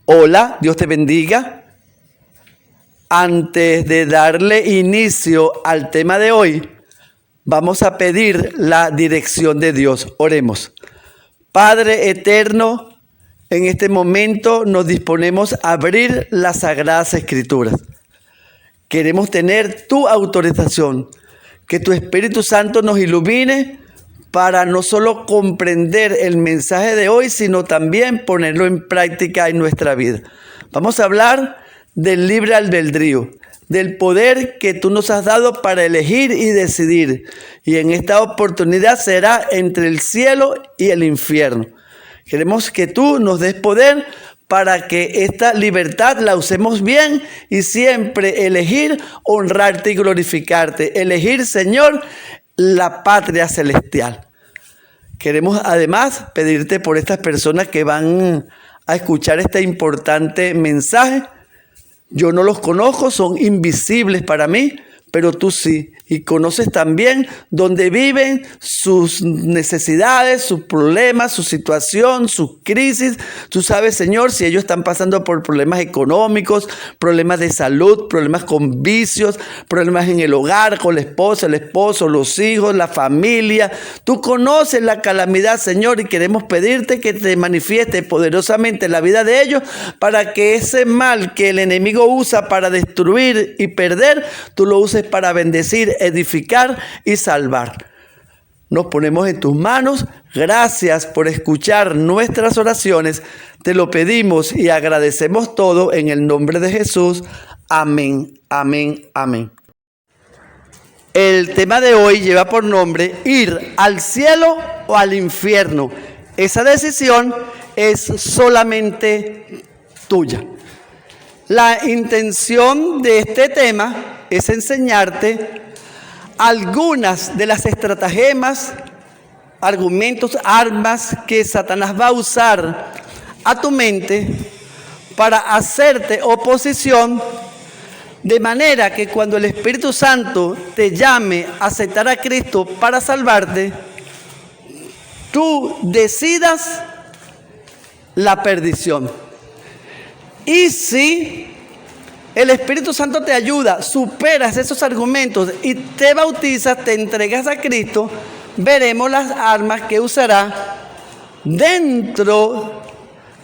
Hola, Dios te bendiga. Antes de darle inicio al tema de hoy, vamos a pedir la dirección de Dios. Oremos. Padre eterno, en este momento nos disponemos a abrir las Sagradas Escrituras. Queremos tener tu autorización, que tu Espíritu Santo nos ilumine para no solo comprender el mensaje de hoy, sino también ponerlo en práctica en nuestra vida. Vamos a hablar del libre albedrío, del poder que tú nos has dado para elegir y decidir. Y en esta oportunidad será entre el cielo y el infierno. Queremos que tú nos des poder para que esta libertad la usemos bien y siempre elegir honrarte y glorificarte. Elegir, Señor, la patria celestial. Queremos además pedirte por estas personas que van a escuchar este importante mensaje. Yo no los conozco, son invisibles para mí, pero tú sí. Y conoces también dónde viven, sus necesidades, sus problemas, su situación, sus crisis. Tú sabes, Señor, si ellos están pasando por problemas económicos, problemas de salud, problemas con vicios, problemas en el hogar, con la esposa, el esposo, los hijos, la familia. Tú conoces la calamidad, Señor, y queremos pedirte que te manifieste poderosamente en la vida de ellos para que ese mal que el enemigo usa para destruir y perder, tú lo uses para bendecir, edificar y salvar. Nos ponemos en tus manos. Gracias por escuchar nuestras oraciones. Te lo pedimos y agradecemos todo en el nombre de Jesús. Amén, amén, amén. El tema de hoy lleva por nombre ir al cielo o al infierno. Esa decisión es solamente tuya. La intención de este tema es enseñarte algunas de las estratagemas, argumentos, armas que Satanás va a usar a tu mente para hacerte oposición, de manera que cuando el Espíritu Santo te llame a aceptar a Cristo para salvarte, tú decidas la perdición. Y si el Espíritu Santo te ayuda, superas esos argumentos y te bautizas, te entregas a Cristo, veremos las armas que usará dentro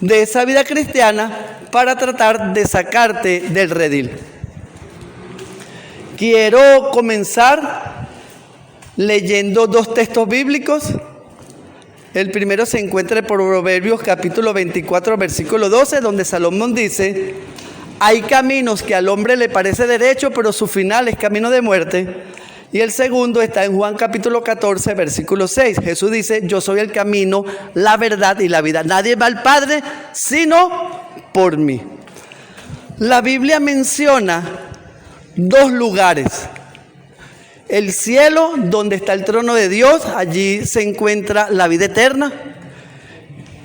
de esa vida cristiana para tratar de sacarte del redil. Quiero comenzar leyendo dos textos bíblicos. El primero se encuentra por Proverbios capítulo 24, versículo 12, donde Salomón dice: hay caminos que al hombre le parece derecho, pero su final es camino de muerte. Y el segundo está en Juan capítulo 14, versículo 6. Jesús dice: yo soy el camino, la verdad y la vida. Nadie va al Padre sino por mí. La Biblia menciona dos lugares. El cielo, donde está el trono de Dios, allí se encuentra la vida eterna.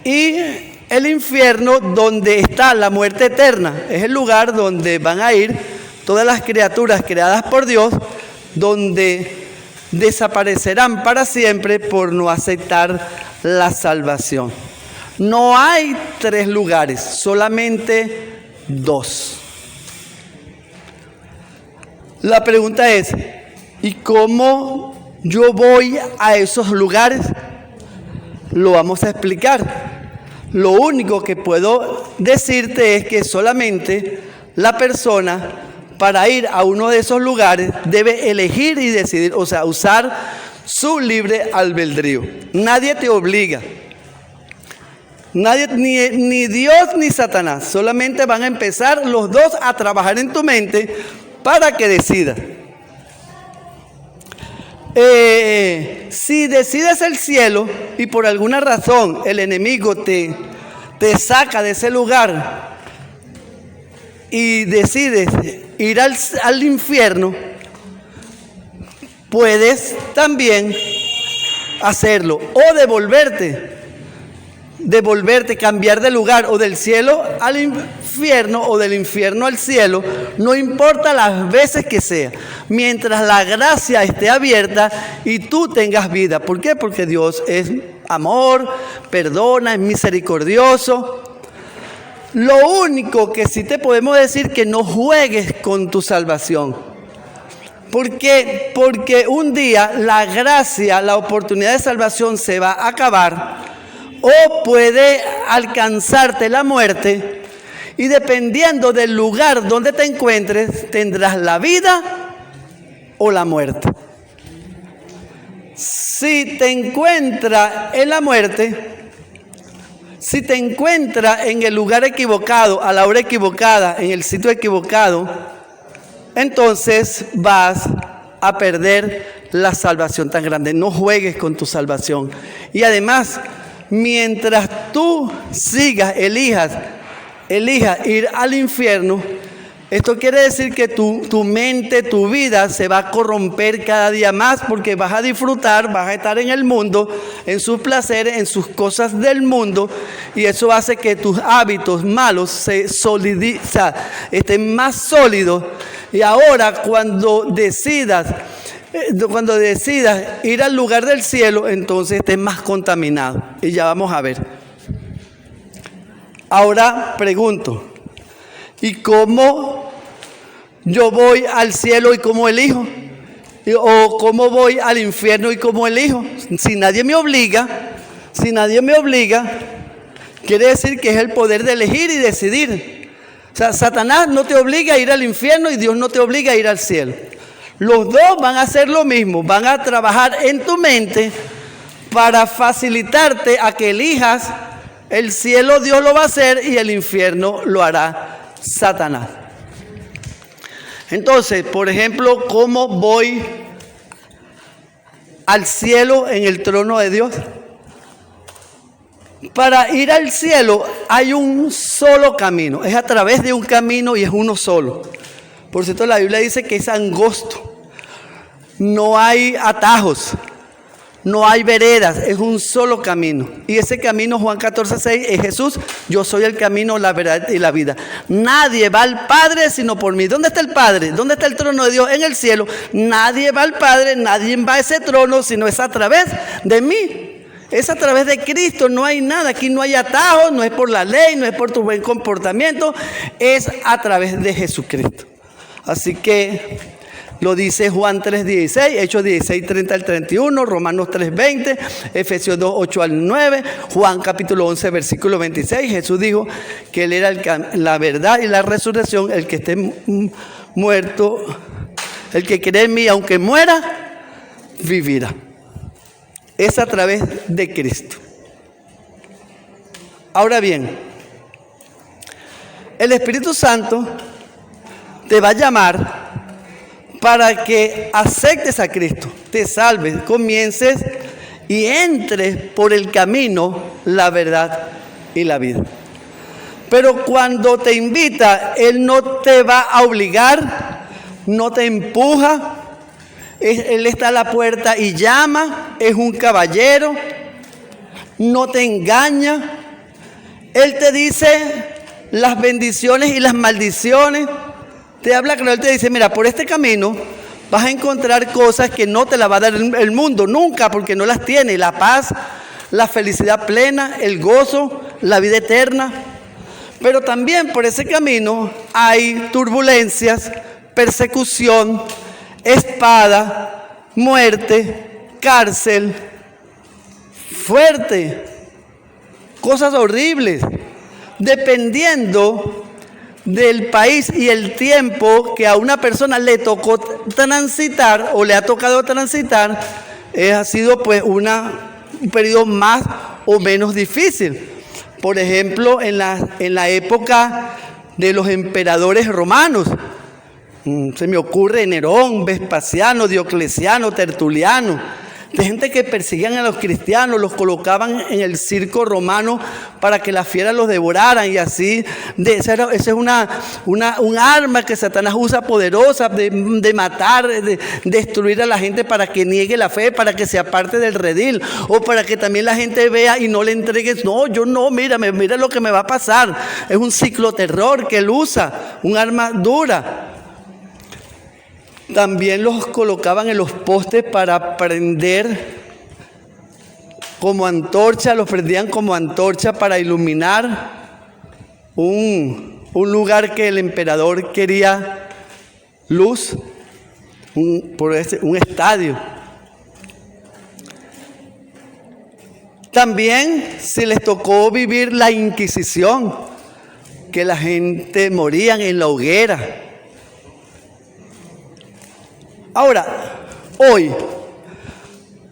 Y el infierno, donde está la muerte eterna, es el lugar donde van a ir todas las criaturas creadas por Dios, donde desaparecerán para siempre por no aceptar la salvación. No hay tres lugares, solamente dos. La pregunta es: ¿y cómo yo voy a esos lugares? Lo vamos a explicar. Lo único que puedo decirte es que solamente la persona, para ir a uno de esos lugares, debe elegir y decidir, o sea, usar su libre albedrío. Nadie te obliga. Nadie, ni Dios ni Satanás. Solamente van a empezar los dos a trabajar en tu mente para que decidas. Si decides el cielo y por alguna razón el enemigo te saca de ese lugar y decides ir al infierno, puedes también hacerlo o devolverte, cambiar de lugar, o del cielo al infierno o del infierno al cielo, no importa las veces que sea, mientras la gracia esté abierta y tú tengas vida. ¿Por qué? Porque Dios es amor, perdona, es misericordioso. Lo único que sí te podemos decir que no juegues con tu salvación. ¿Por qué? Porque un día la gracia, la oportunidad de salvación se va a acabar o puede alcanzarte la muerte y dependiendo del lugar donde te encuentres tendrás la vida o la muerte. Si te encuentras en la muerte, si te encuentras en el lugar equivocado, a la hora equivocada, en el sitio equivocado, entonces vas a perder la salvación tan grande. No juegues con tu salvación. Y además, mientras tú elijas ir al infierno, esto quiere decir que tu mente, tu vida se va a corromper cada día más porque vas a disfrutar, vas a estar en el mundo, en sus placeres, en sus cosas del mundo y eso hace que tus hábitos malos estén más sólidos y ahora cuando decidas ir al lugar del cielo, entonces estés más contaminado y ya vamos a ver. Ahora pregunto, ¿y cómo yo voy al cielo y cómo elijo? ¿O cómo voy al infierno y cómo elijo? Si nadie me obliga, quiere decir que es el poder de elegir y decidir. O sea, Satanás no te obliga a ir al infierno y Dios no te obliga a ir al cielo. Los dos van a hacer lo mismo, van a trabajar en tu mente para facilitarte a que elijas. El cielo Dios lo va a hacer y el infierno lo hará Satanás. Entonces, por ejemplo, ¿cómo voy al cielo en el trono de Dios? Para ir al cielo hay un solo camino, es a través de un camino y es uno solo. Por cierto, la Biblia dice que es angosto, no hay atajos. No hay veredas, es un solo camino. Y ese camino, Juan 14:6, es Jesús. Yo soy el camino, la verdad y la vida. Nadie va al Padre sino por mí. ¿Dónde está el Padre? ¿Dónde está el trono de Dios? En el cielo. Nadie va al Padre, nadie va a ese trono, sino es a través de mí. Es a través de Cristo, no hay nada. Aquí no hay atajos, no es por la ley, no es por tu buen comportamiento. Es a través de Jesucristo. Así que lo dice Juan 3:16, Hechos 16:30-31, Romanos 3:20, Efesios 2:8-9, Juan capítulo 11, versículo 26. Jesús dijo que Él era la verdad y la resurrección. El que esté muerto, el que cree en mí, aunque muera, vivirá. Es a través de Cristo. Ahora bien, el Espíritu Santo te va a llamar para que aceptes a Cristo, te salves, comiences y entres por el camino, la verdad y la vida. Pero cuando te invita, Él no te va a obligar, no te empuja. Él está a la puerta y llama, es un caballero, no te engaña. Él te dice las bendiciones y las maldiciones. Te habla claro, Él te dice, mira, por este camino vas a encontrar cosas que no te las va a dar el mundo, nunca, porque no las tiene. La paz, la felicidad plena, el gozo, la vida eterna. Pero también por ese camino hay turbulencias, persecución, espada, muerte, cárcel, fuerte, cosas horribles, dependiendo del país y el tiempo que a una persona le tocó transitar o le ha tocado transitar, ha sido pues un periodo más o menos difícil. Por ejemplo, en la época de los emperadores romanos, se me ocurre Nerón, Vespasiano, Diocleciano, Tertuliano, de gente que perseguían a los cristianos, los colocaban en el circo romano para que las fieras los devoraran y así. Esa es un arma que Satanás usa poderosa de matar, de destruir a la gente para que niegue la fe, para que se aparte del redil o para que también la gente vea y no le entregues. No, yo no, mira lo que me va a pasar. Es un cicloterror que él usa, un arma dura. También los colocaban en los postes para prender como antorcha, los prendían como antorcha para iluminar. un lugar que el emperador quería luz, un estadio. También se les tocó vivir la Inquisición, que la gente moría en la hoguera. Ahora,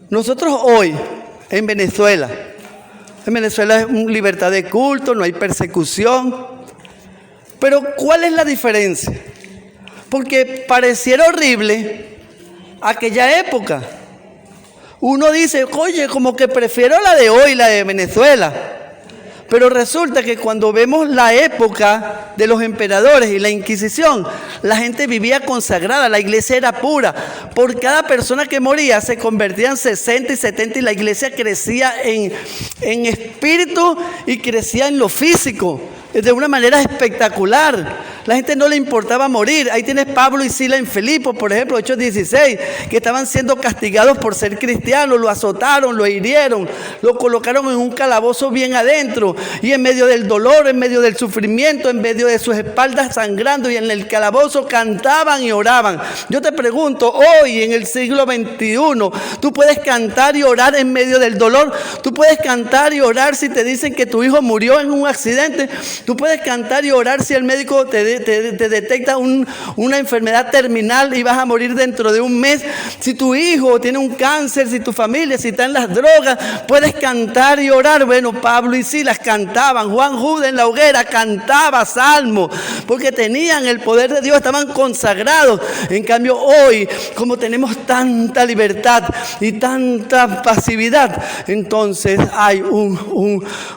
nosotros hoy en Venezuela es una libertad de culto, no hay persecución. Pero ¿cuál es la diferencia? Porque pareciera horrible aquella época. Uno dice, oye, como que prefiero la de hoy, la de Venezuela. Pero resulta que cuando vemos la época de los emperadores y la Inquisición, la gente vivía consagrada, la iglesia era pura. Por cada persona que moría se convertían 60 y 70 y la iglesia crecía en espíritu y crecía en lo físico de una manera espectacular. La gente no le importaba morir. Ahí tienes Pablo y Sila en Filipos, por ejemplo, Hechos 16, que estaban siendo castigados por ser cristianos, lo azotaron, lo hirieron, lo colocaron en un calabozo bien adentro, y en medio del dolor, en medio del sufrimiento, en medio de sus espaldas sangrando, y en el calabozo cantaban y oraban. Yo te pregunto, hoy en el siglo XXI, ¿tú puedes cantar y orar en medio del dolor? ¿Tú puedes cantar y orar si te dicen que tu hijo murió en un accidente? ¿Tú puedes cantar y orar si el médico te detecta una enfermedad terminal y vas a morir dentro de un mes? Si tu hijo tiene un cáncer, si tu familia, si está en las drogas, puedes cantar y orar. Bueno, Pablo y Silas cantaban, Juan Judas en la hoguera cantaba salmos, porque tenían el poder de Dios, estaban consagrados. En cambio hoy, como tenemos tanta libertad y tanta pasividad, entonces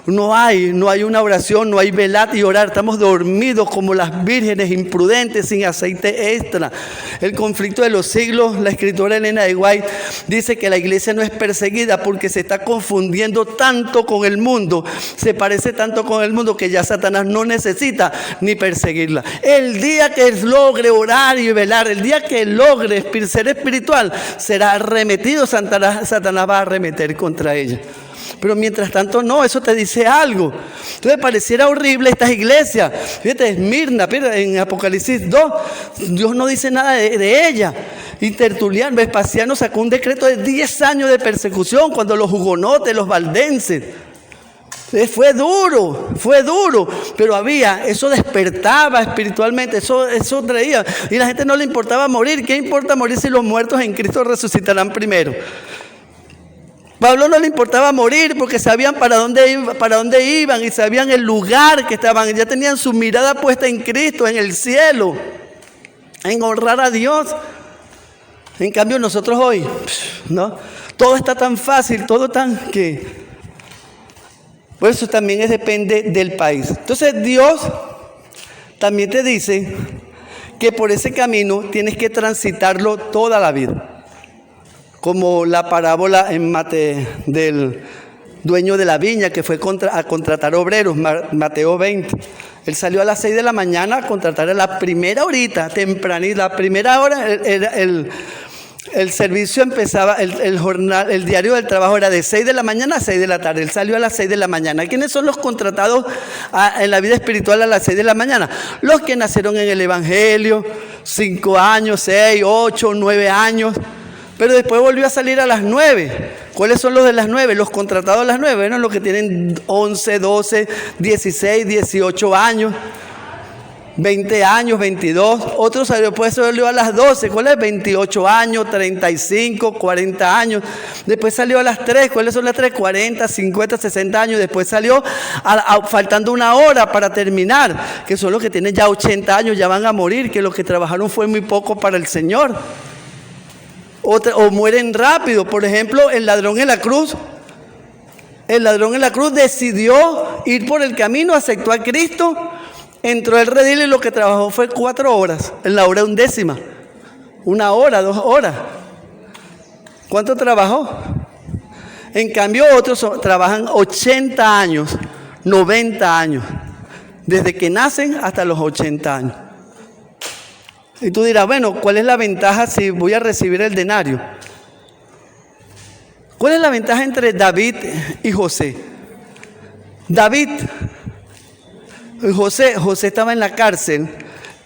no hay una oración, no hay velar y orar. Estamos dormidos como las vírgenes imprudentes sin aceite extra. El conflicto de los siglos, la escritora Elena de White dice que la iglesia no es perseguida porque se está confundiendo tanto con el mundo, se parece tanto con el mundo que ya Satanás no necesita ni perseguirla. El día que logre orar y velar, el día que logre ser espiritual, será arremetido, Satanás va a arremeter contra ella. Pero mientras tanto no, eso te dice algo. Entonces pareciera horrible estas iglesias. Fíjate, Esmirna, en Apocalipsis 2, Dios no dice nada de ella. Y Tertuliano, Vespasiano sacó un decreto de 10 años de persecución cuando los hugonotes, los valdenses. Fue duro, pero eso despertaba espiritualmente, eso traía. Y a la gente no le importaba morir. ¿Qué importa morir si los muertos en Cristo resucitarán primero? Pablo no le importaba morir porque sabían para dónde iban y sabían el lugar que estaban. Ya tenían su mirada puesta en Cristo, en el cielo, en honrar a Dios. En cambio nosotros hoy, ¿no? Todo está tan fácil, todo tan que... Por eso también depende del país. Entonces Dios también te dice que por ese camino tienes que transitarlo toda la vida. Como la parábola del dueño de la viña que fue a contratar obreros, Mateo 20. Él salió a las 6 de la mañana a contratar a la primera horita, tempranito. La primera hora, el servicio empezaba, el diario del trabajo era de 6 de la mañana a 6 de la tarde. Él salió a las 6 de la mañana. ¿Quiénes son los contratados en la vida espiritual a las 6 de la mañana? Los que nacieron en el Evangelio, 5 años, 6, 8, 9 años. Pero después volvió a salir a las 9. ¿Cuáles son los de las 9? Los contratados a las 9, bueno, los que tienen 11, 12, 16, 18 años, 20 años, 22. Otros después salió a las 12. ¿Cuál es? 28 años, 35, 40 años. Después salió a las 3. ¿Cuáles son las 3? 40, 50, 60 años. Después salió faltando una hora para terminar, que son los que tienen ya 80 años, ya van a morir, que los que trabajaron fue muy poco para el Señor. O mueren rápido. Por ejemplo, el ladrón en la cruz decidió ir por el camino, aceptó a Cristo, entró al redil y lo que trabajó fue 4 horas, en la hora undécima. 1 hora, 2 horas. ¿Cuánto trabajó? En cambio otros trabajan 80 años, 90 años, desde que nacen hasta los 80 años. Y tú dirás, bueno, ¿cuál es la ventaja si voy a recibir el denario? ¿Cuál es la ventaja entre David y José? David José estaba en la cárcel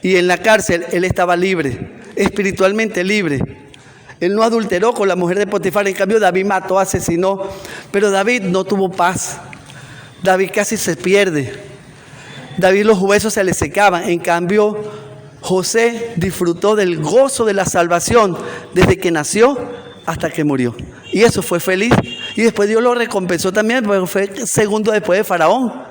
y en la cárcel él estaba libre, espiritualmente libre. Él no adulteró con la mujer de Potifar, en cambio David mató, asesinó, pero David no tuvo paz. David casi se pierde. David los huesos se le secaban, en cambio José disfrutó del gozo de la salvación desde que nació hasta que murió. Y eso fue feliz. Y después Dios lo recompensó también, porque fue segundo después de Faraón.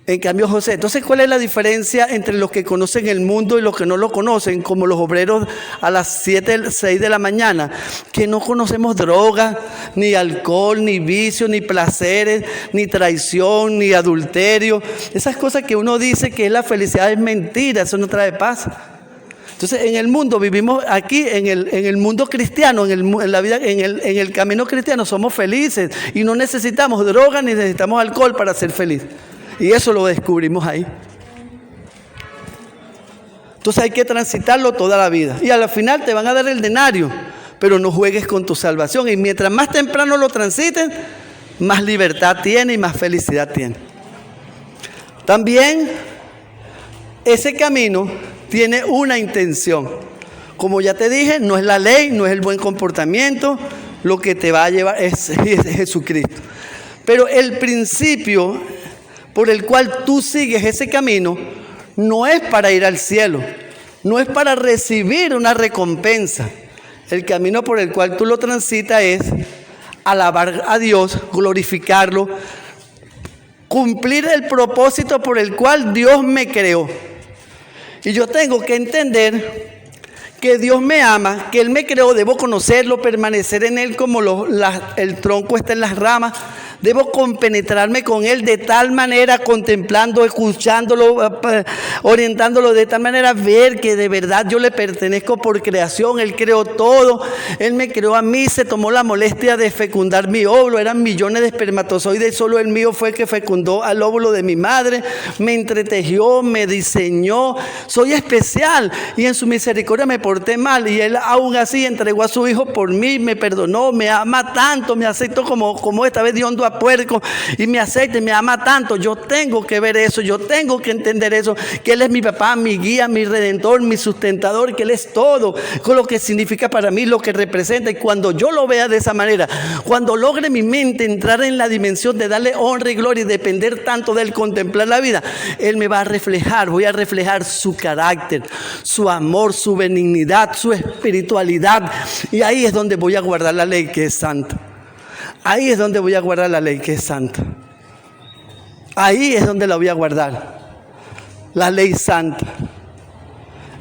En cambio José. Entonces, ¿cuál es la diferencia entre los que conocen el mundo y los que no lo conocen? Como los obreros a las 7, 6 de la mañana, que no conocemos droga, ni alcohol, ni vicio, ni placeres, ni traición, ni adulterio. Esas cosas que uno dice que es la felicidad es mentira, eso no trae paz. Entonces, en el mundo, vivimos aquí, en el mundo cristiano, en la vida, en el camino cristiano, somos felices y no necesitamos droga ni necesitamos alcohol para ser feliz. Y eso lo descubrimos ahí. Entonces hay que transitarlo toda la vida. Y al final te van a dar el denario, pero no juegues con tu salvación. Y mientras más temprano lo transites, más libertad tiene y más felicidad tiene. También ese camino tiene una intención. Como ya te dije, no es la ley, no es el buen comportamiento. Lo que te va a llevar es Jesucristo. Pero el principio por el cual tú sigues ese camino no es para ir al cielo, no es para recibir una recompensa. El camino por el cual tú lo transitas es alabar a Dios, glorificarlo, cumplir el propósito por el cual Dios me creó. Y yo tengo que entender que Dios me ama, que Él me creó, debo conocerlo, permanecer en Él como el tronco está en las ramas. Debo compenetrarme con Él de tal manera, contemplando, escuchándolo, orientándolo de tal manera, ver que de verdad yo le pertenezco por creación. Él creó todo, Él me creó a mí, se tomó la molestia de fecundar mi óvulo. Eran millones de espermatozoides, solo el mío fue el que fecundó al óvulo de mi madre. Me entretejió, me diseñó. Soy especial y en su misericordia me porté mal y Él aún así entregó a su hijo por mí, me perdonó, me ama tanto, me aceptó como esta vez Dios a puerco y me acepta y me ama tanto. Yo tengo que ver eso, yo tengo que entender eso, que Él es mi papá, mi guía, mi redentor, mi sustentador, que Él es todo, con lo que significa para mí, lo que representa. Y cuando yo lo vea de esa manera, cuando logre mi mente entrar en la dimensión de darle honra y gloria y depender tanto de Él, contemplar la vida, Él me va a reflejar, voy a reflejar su carácter, su amor, su benignidad, su espiritualidad. Y ahí es donde voy a guardar la ley que es santa. Ahí es donde voy a guardar la ley que es santa. Ahí es donde la voy a guardar. La ley santa.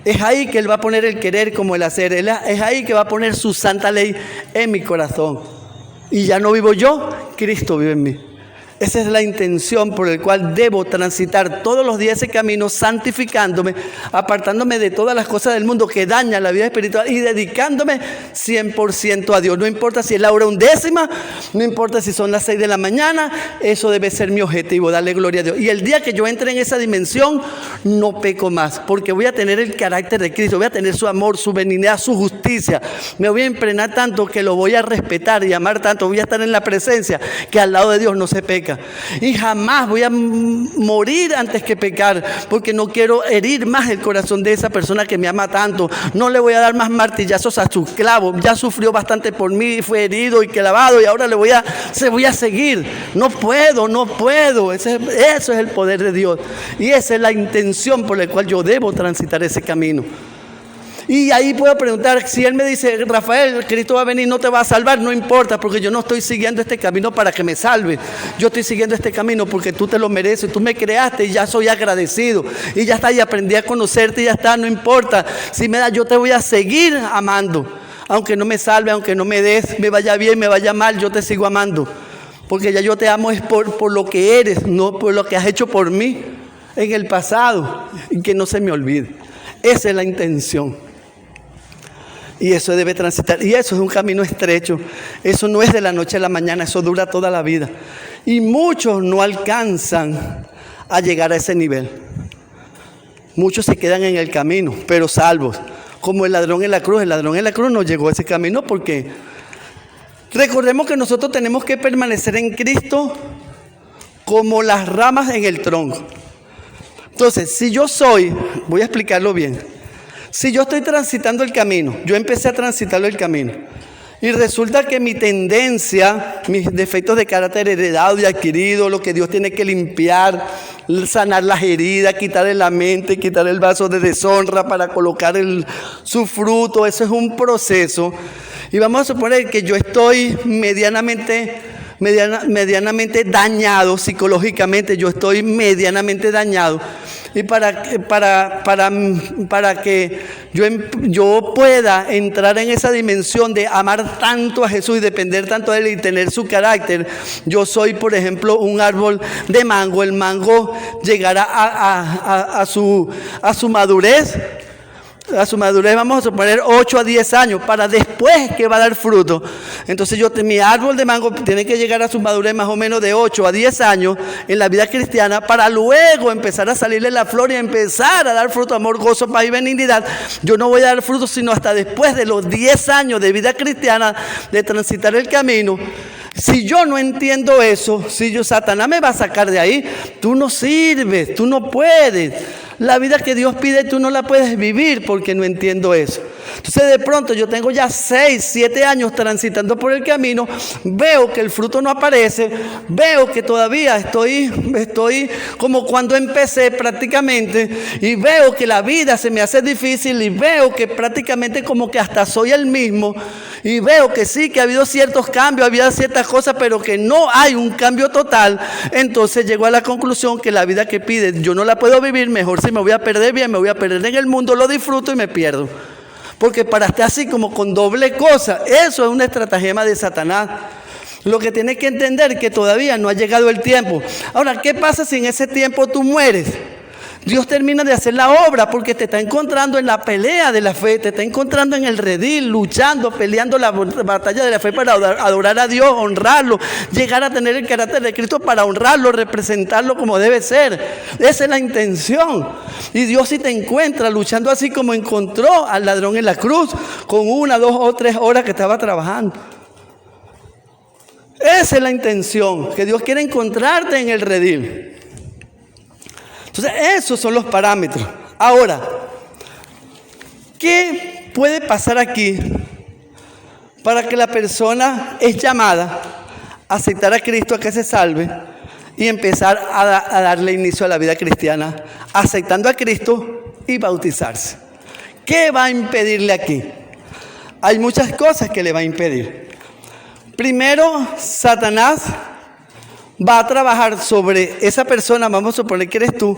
Es ahí que Él va a poner el querer como el hacer. Es ahí que va a poner su santa ley en mi corazón. Y ya no vivo yo, Cristo vive en mí. Esa es la intención por la cual debo transitar todos los días ese camino, santificándome, apartándome de todas las cosas del mundo que dañan la vida espiritual y dedicándome 100% a Dios. No importa si es la hora 1/10, no importa si son las 6 de la mañana, eso debe ser mi objetivo, darle gloria a Dios. Y el día que yo entre en esa dimensión, no peco más, porque voy a tener el carácter de Cristo, voy a tener su amor, su benignidad, su justicia. Me voy a impregnar tanto que lo voy a respetar y amar tanto, voy a estar en la presencia que al lado de Dios no se peca. Y jamás voy a morir antes que pecar, porque no quiero herir más el corazón de esa persona que me ama tanto. No le voy a dar más martillazos a su clavo. Ya sufrió bastante por mí, fue herido y clavado, y ahora voy a seguir. No puedo. Eso es el poder de Dios. Y esa es la intención por la cual yo debo transitar ese camino. Y ahí puedo preguntar, si Él me dice, Rafael, Cristo va a venir, no te va a salvar, no importa, porque yo no estoy siguiendo este camino para que me salve. Yo estoy siguiendo este camino porque tú te lo mereces, tú me creaste y ya soy agradecido. Y ya está, y aprendí a conocerte y ya está, no importa. Si me da, yo te voy a seguir amando. Aunque no me salve, aunque no me des, me vaya bien, me vaya mal, yo te sigo amando. Porque ya yo te amo es por lo que eres, no por lo que has hecho por mí en el pasado. Y que no se me olvide. Esa es la intención. Y eso debe transitar. Y eso es un camino estrecho. Eso no es de la noche a la mañana. Eso dura toda la vida. Y muchos no alcanzan a llegar a ese nivel. Muchos se quedan en el camino, pero salvos. Como el ladrón en la cruz. El ladrón en la cruz no llegó a ese camino porque recordemos que nosotros tenemos que permanecer en Cristo como las ramas en el tronco. Entonces, voy a explicarlo bien. Si yo estoy transitando el camino, yo empecé a transitarlo el camino, y resulta que mi tendencia, mis defectos de carácter heredado y adquirido, lo que Dios tiene que limpiar, sanar las heridas, quitarle la mente, quitar el vaso de deshonra para colocar su fruto, eso es un proceso. Y vamos a suponer que yo estoy medianamente dañado psicológicamente, yo estoy medianamente dañado. Y para que yo pueda entrar en esa dimensión de amar tanto a Jesús y depender tanto de Él y tener su carácter, yo soy, por ejemplo, un árbol de mango. El mango llegará a su madurez. A su madurez vamos a suponer 8 a 10 años, para después que va a dar fruto. Entonces mi árbol de mango tiene que llegar a su madurez más o menos de 8 a 10 años en la vida cristiana, para luego empezar a salirle la flor y empezar a dar fruto, amor, gozo, paz y benignidad. Yo no voy a dar fruto sino hasta después de los 10 años de vida cristiana, de transitar el camino. Si yo no entiendo eso, Satanás me va a sacar de ahí. Tú no sirves, tú no puedes. La vida que Dios pide tú no la puedes vivir porque no entiendo eso. Entonces de pronto yo tengo ya 6, 7 años transitando por el camino, veo que el fruto no aparece, veo que todavía estoy como cuando empecé prácticamente, y veo que la vida se me hace difícil, y veo que prácticamente como que hasta soy el mismo, y veo que sí, que ha habido ciertos cambios, había ciertas cosas, pero que no hay un cambio total. Entonces llego a la conclusión que la vida que pide yo no la puedo vivir. Mejor si me voy a perder bien, me voy a perder en el mundo, lo disfruto y me pierdo. Porque para estar así como con doble cosa, eso es una estratagema de Satanás. Lo que tienes que entender es que todavía no ha llegado el tiempo. Ahora, ¿qué pasa si en ese tiempo tú mueres? Dios termina de hacer la obra porque te está encontrando en la pelea de la fe, te está encontrando en el redil, luchando, peleando la batalla de la fe para adorar a Dios, honrarlo, llegar a tener el carácter de Cristo para honrarlo, representarlo como debe ser. Esa es la intención. Y Dios si te encuentra luchando así como encontró al ladrón en la cruz, con 1, 2 o 3 horas que estaba trabajando. Esa es la intención, que Dios quiere encontrarte en el redil. Entonces, esos son los parámetros. Ahora, ¿qué puede pasar aquí para que la persona es llamada a aceptar a Cristo, a que se salve y empezar a darle inicio a la vida cristiana, aceptando a Cristo y bautizarse? ¿Qué va a impedirle aquí? Hay muchas cosas que le va a impedir. Primero, Satanás va a trabajar sobre esa persona, vamos a suponer que eres tú,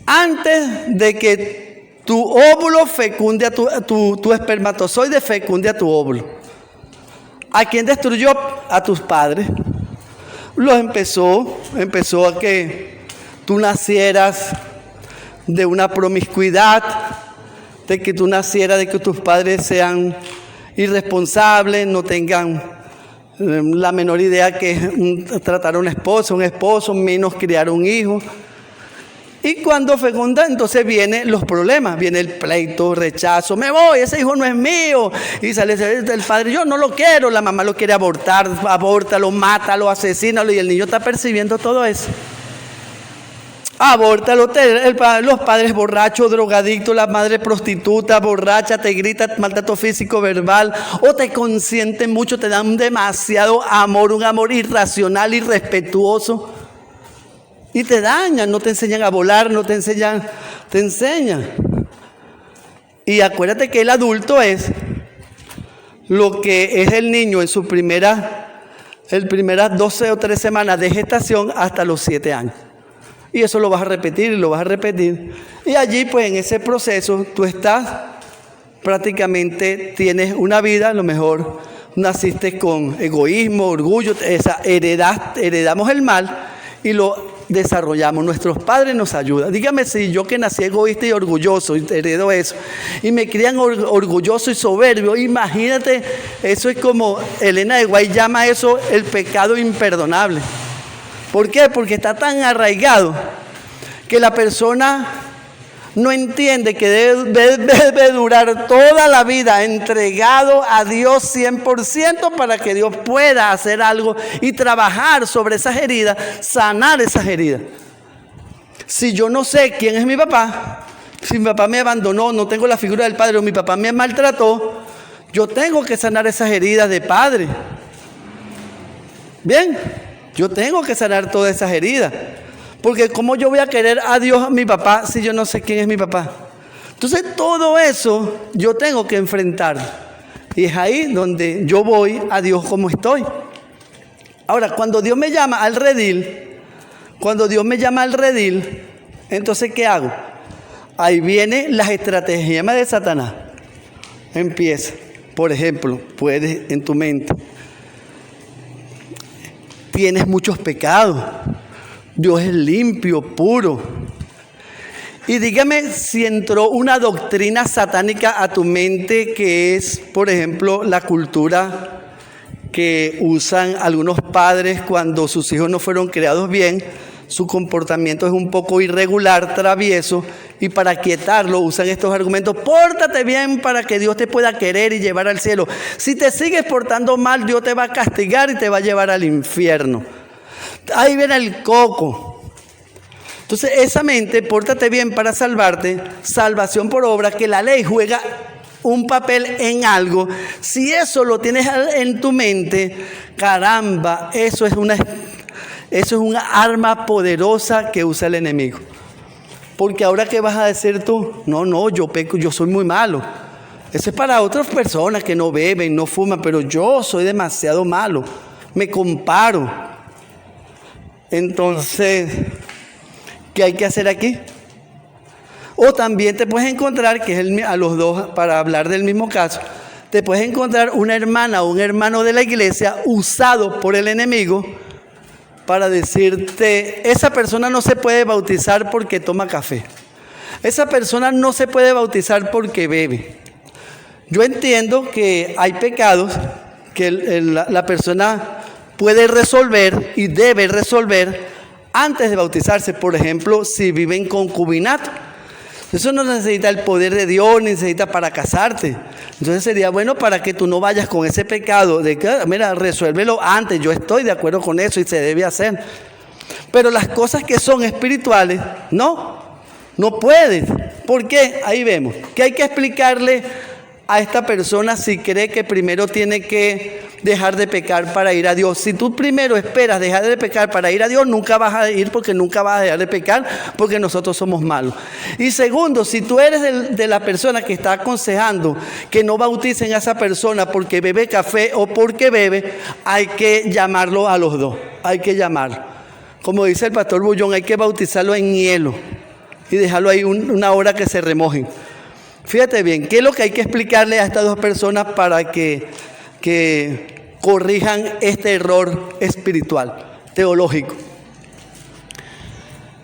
antes de que tu óvulo fecunde a tu espermatozoide fecunde a tu óvulo. ¿A quién destruyó? A tus padres. Empezó a que tú nacieras de una promiscuidad, de que tú nacieras, de que tus padres sean irresponsables, no tengan la menor idea que es tratar a un esposo, menos criar un hijo. Y cuando fecunda, entonces vienen los problemas, viene el pleito, rechazo, me voy, ese hijo no es mío. Y sale el padre, yo no lo quiero, la mamá lo quiere abortar, abórtalo, mátalo, asesínalo, y el niño está percibiendo todo eso. Abórtalo, los padres borrachos, drogadictos, la madre prostituta, borracha, te grita maltrato físico, verbal, o te consienten mucho, te dan demasiado amor, un amor irracional, irrespetuoso, y te dañan, no te enseñan a volar, no te enseñan. Y acuérdate que el adulto es lo que es el niño en sus primeras 12 o 3 semanas de gestación hasta los 7 años. Y eso lo vas a repetir y lo vas a repetir. Y allí, pues, en ese proceso, tú estás, prácticamente tienes una vida, a lo mejor naciste con egoísmo, orgullo, heredamos el mal y lo desarrollamos. Nuestros padres nos ayudan. Dígame si yo que nací egoísta y orgulloso, y heredo eso, y me crían orgulloso y soberbio, imagínate, eso es como Elena de White llama eso el pecado imperdonable. ¿Por qué? Porque está tan arraigado que la persona no entiende que debe durar toda la vida entregado a Dios 100% para que Dios pueda hacer algo y trabajar sobre esas heridas, sanar esas heridas. Si yo no sé quién es mi papá, si mi papá me abandonó, no tengo la figura del padre, o mi papá me maltrató, yo tengo que sanar esas heridas de padre. Bien, yo tengo que sanar todas esas heridas. Porque ¿cómo yo voy a querer a Dios, a mi papá, si yo no sé quién es mi papá? Entonces todo eso yo tengo que enfrentar. Y es ahí donde yo voy a Dios como estoy. Ahora, cuando Dios me llama al redil, entonces ¿qué hago? Ahí vienen las estrategias de Satanás. Empieza, por ejemplo, puedes en tu mente. Tienes muchos pecados. Dios es limpio, puro. Y dígame si entró una doctrina satánica a tu mente que es, por ejemplo, la cultura que usan algunos padres cuando sus hijos no fueron criados bien, su comportamiento es un poco irregular, travieso, y para quietarlo usan estos argumentos: pórtate bien para que Dios te pueda querer y llevar al cielo. Si te sigues portando mal, Dios te va a castigar y te va a llevar al infierno. Ahí viene el coco. Entonces esa mente, pórtate bien para salvarte, salvación por obra, que la ley juega un papel en algo. Si eso lo tienes en tu mente, caramba, eso es una arma poderosa que usa el enemigo. Porque ahora, ¿qué vas a decir tú? No, yo peco, yo soy muy malo. Eso es para otras personas que no beben, no fuman, pero yo soy demasiado malo. Me comparo. Entonces, ¿qué hay que hacer aquí? O también te puedes encontrar, que es a los dos, para hablar del mismo caso, te puedes encontrar una hermana o un hermano de la iglesia usado por el enemigo para decirte: esa persona no se puede bautizar porque toma café. Esa persona no se puede bautizar porque bebe. Yo entiendo que hay pecados que la persona puede resolver y debe resolver antes de bautizarse. Por ejemplo, si vive en concubinato. Eso no necesita el poder de Dios, ni necesita para casarte. Entonces sería bueno para que tú no vayas con ese pecado de que, mira, resuélvelo antes. Yo estoy de acuerdo con eso y se debe hacer. Pero las cosas que son espirituales, no puedes. ¿Por qué? Ahí vemos que hay que explicarle a esta persona si cree que primero tiene que dejar de pecar para ir a Dios. Si tú primero esperas dejar de pecar para ir a Dios, nunca vas a ir, porque nunca vas a dejar de pecar, porque nosotros somos malos. Y segundo, si tú eres de la persona que está aconsejando que no bauticen a esa persona porque bebe café o porque bebe, hay que llamarlo a los dos. Hay que llamarlo. Como dice el pastor Bullón, hay que bautizarlo en hielo y dejarlo ahí una hora que se remojen. Fíjate bien, ¿qué es lo que hay que explicarle a estas dos personas para que corrijan este error espiritual, teológico?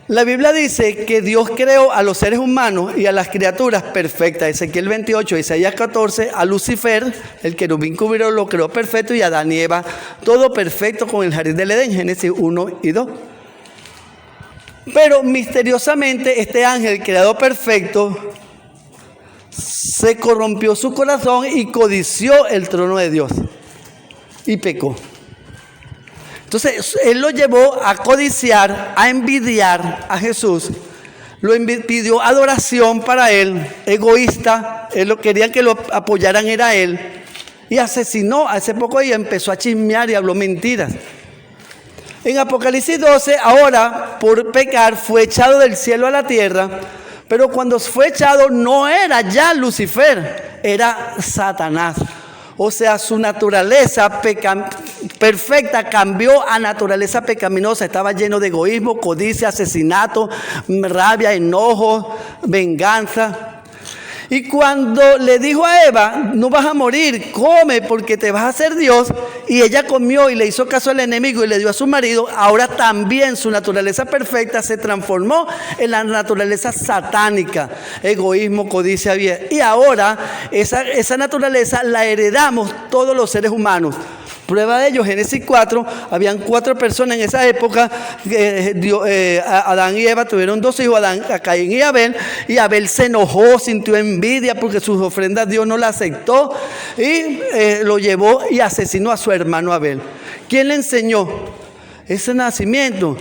La Biblia dice que Dios creó a los seres humanos y a las criaturas perfectas. Ezequiel 28, Isaías 14, a Lucifer, el querubín cubierto, lo creó perfecto, y a Adán y Eva, todo perfecto con el jardín del Edén, Génesis 1 y 2. Pero misteriosamente este ángel creado perfecto se corrompió su corazón y codició el trono de Dios y pecó. Entonces él lo llevó a codiciar, a envidiar a Jesús. Pidió adoración para él, egoísta. Querían que lo apoyaran, era él. Y asesinó a ese poco y empezó a chismear y habló mentiras. En Apocalipsis 12, ahora por pecar fue echado del cielo a la tierra. Pero cuando fue echado no era ya Lucifer, era Satanás. O sea, su naturaleza perfecta cambió a naturaleza pecaminosa. Estaba lleno de egoísmo, codicia, asesinato, rabia, enojo, venganza. Y cuando le dijo a Eva: no vas a morir, come porque te vas a hacer Dios, y ella comió y le hizo caso al enemigo y le dio a su marido, ahora también su naturaleza perfecta se transformó en la naturaleza satánica: egoísmo, codicia, bien. Y ahora esa naturaleza la heredamos todos los seres humanos. Prueba de ello, Génesis 4, habían 4 personas en esa época. Adán y Eva tuvieron 2 hijos, a Caín y Abel. Y Abel se enojó, sintió envidia porque sus ofrendas Dios no las aceptó. Y lo llevó y asesinó a su hermano Abel. ¿Quién le enseñó ese nacimiento?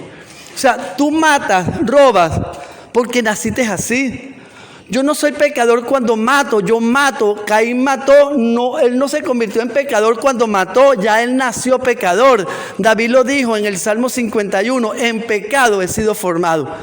O sea, tú matas, robas, porque naciste así. Yo no soy pecador cuando mato, yo mato. Caín mató, no, él no se convirtió en pecador cuando mató, ya él nació pecador. David lo dijo en el Salmo 51, en pecado he sido formado.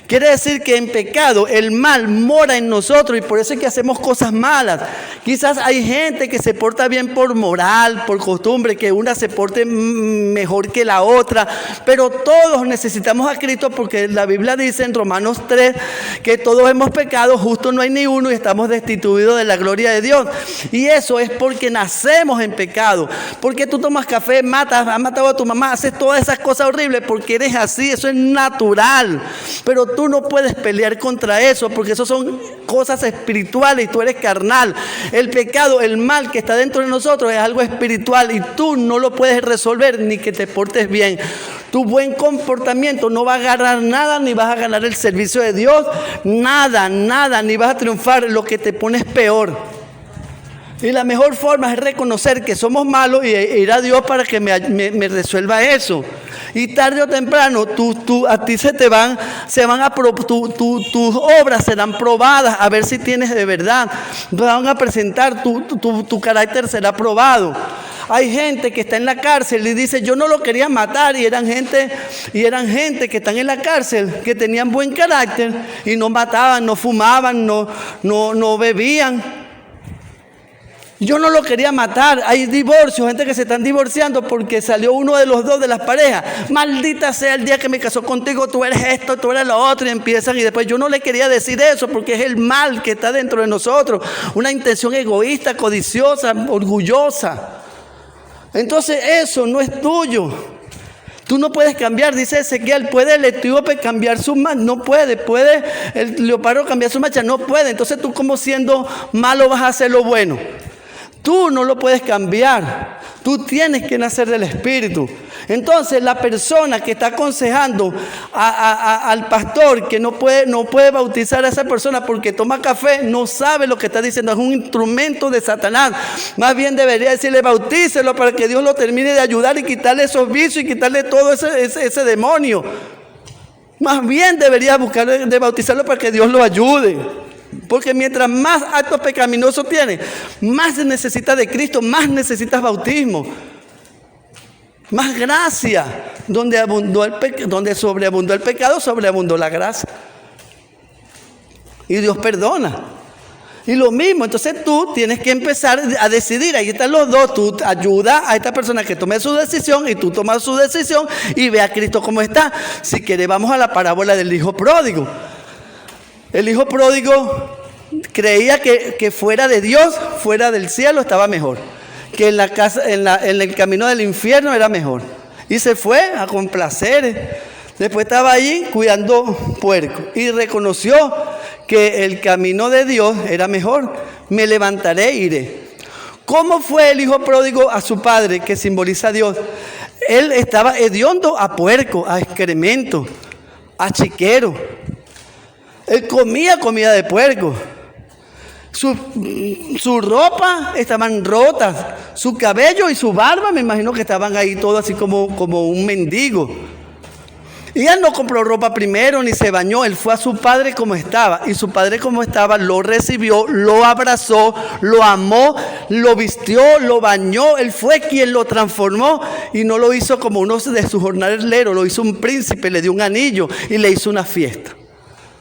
Quiere decir que en pecado el mal mora en nosotros y por eso es que hacemos cosas malas. Quizás hay gente que se porta bien por moral, por costumbre, que una se porte mejor que la otra, pero todos necesitamos a Cristo porque la Biblia dice en Romanos 3 que todos hemos pecado, justo no hay ni uno y estamos destituidos de la gloria de Dios. Y eso es porque nacemos en pecado. Porque tú tomas café, has matado a tu mamá, haces todas esas cosas horribles porque eres así, eso es natural. Pero tú no puedes pelear contra eso porque eso son cosas espirituales y tú eres carnal. El pecado, el mal que está dentro de nosotros es algo espiritual y tú no lo puedes resolver ni que te portes bien. Tu buen comportamiento no va a ganar nada, ni vas a ganar el servicio de Dios, nada, ni vas a triunfar, lo que te pones peor. Y la mejor forma es reconocer que somos malos y ir a Dios para que me resuelva eso. Y tarde o temprano a ti tus obras serán probadas a ver si tienes de verdad. Van a presentar, tu carácter será probado. Hay gente que está en la cárcel y dice, yo no lo quería matar, y eran gente que están en la cárcel, que tenían buen carácter y no mataban, no fumaban, no bebían. Yo no lo quería matar. Hay divorcios, gente que se están divorciando porque salió uno de los dos de las parejas. Maldita sea el día que me casó contigo, tú eres esto, tú eres lo otro, y empiezan, y después yo no le quería decir eso porque es el mal que está dentro de nosotros, una intención egoísta, codiciosa, orgullosa. Entonces eso no es tuyo. Tú no puedes cambiar, dice Ezequiel, ¿puede el etíope cambiar su mancha? No puede. ¿Puede el leopardo cambiar su mancha? No puede. Entonces tú, como siendo malo, vas a hacer lo bueno. Tú no lo puedes cambiar. Tú tienes que nacer del Espíritu. Entonces la persona que está aconsejando al pastor que no puede bautizar a esa persona porque toma café, no sabe lo que está diciendo, es un instrumento de Satanás. Más bien debería decirle, bautícelo para que Dios lo termine de ayudar y quitarle esos vicios y quitarle todo ese demonio. Más bien debería buscar de bautizarlo para que Dios lo ayude. Porque mientras más actos pecaminosos tienes, más necesitas de Cristo, más necesitas bautismo, más gracia. Donde sobreabundó el pecado, sobreabundó la gracia. Y Dios perdona. Y lo mismo, entonces tú tienes que empezar a decidir. Ahí están los dos. Tú ayudas a esta persona que tome su decisión y tú tomas su decisión y ve a Cristo cómo está. Si quieres, vamos a la parábola del hijo pródigo. El hijo pródigo creía que fuera de Dios, fuera del cielo, estaba mejor. Que en el camino del infierno era mejor. Y se fue a complacer. Después estaba ahí cuidando puerco. Y reconoció que el camino de Dios era mejor. Me levantaré e iré. ¿Cómo fue el hijo pródigo a su padre, que simboliza a Dios? Él estaba hediondo a puerco, a excremento, a chiquero. Él comía comida de puerco. Su ropa estaban rotas. Su cabello y su barba, me imagino que estaban ahí todos así como un mendigo. Y él no compró ropa primero ni se bañó. Él fue a su padre como estaba. Y su padre como estaba lo recibió, lo abrazó, lo amó, lo vistió, lo bañó. Él fue quien lo transformó. Y no lo hizo como uno de sus jornaleros. Lo hizo un príncipe, le dio un anillo y le hizo una fiesta.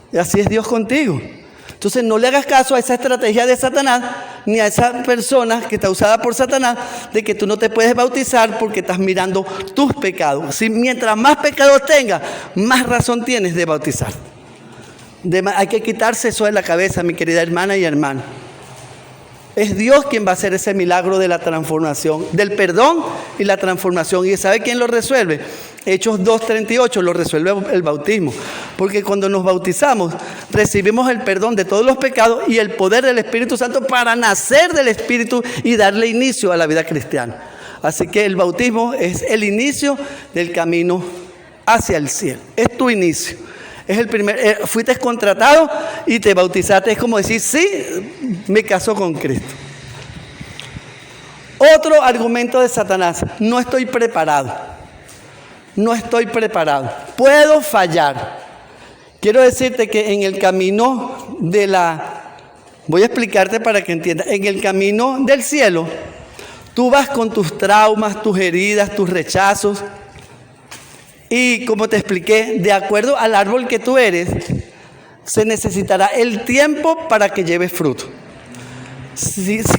Y así es Dios contigo. Entonces no le hagas caso a esa estrategia de Satanás, ni a esa persona que está usada por Satanás, de que tú no te puedes bautizar porque estás mirando tus pecados. Así, mientras más pecados tengas, más razón tienes de bautizar. Hay que quitarse eso de la cabeza, mi querida hermana y hermano. Es Dios quien va a hacer ese milagro de la transformación, del perdón y la transformación. ¿Y sabe quién lo resuelve? Hechos 2:38 lo resuelve el bautismo. Porque cuando nos bautizamos, recibimos el perdón de todos los pecados y el poder del Espíritu Santo para nacer del Espíritu y darle inicio a la vida cristiana. Así que el bautismo es el inicio del camino hacia el cielo. Es tu inicio. Es el primer, fuiste contratado y te bautizaste. Es como decir, sí, me caso con Cristo. Otro argumento de Satanás, no estoy preparado. no estoy preparado, puedo fallar. Quiero decirte que en el camino voy a explicarte para que entiendas, en el camino del cielo, tú vas con tus traumas, tus heridas, tus rechazos. Y como te expliqué, de acuerdo al árbol que tú eres, se necesitará el tiempo para que lleves fruto.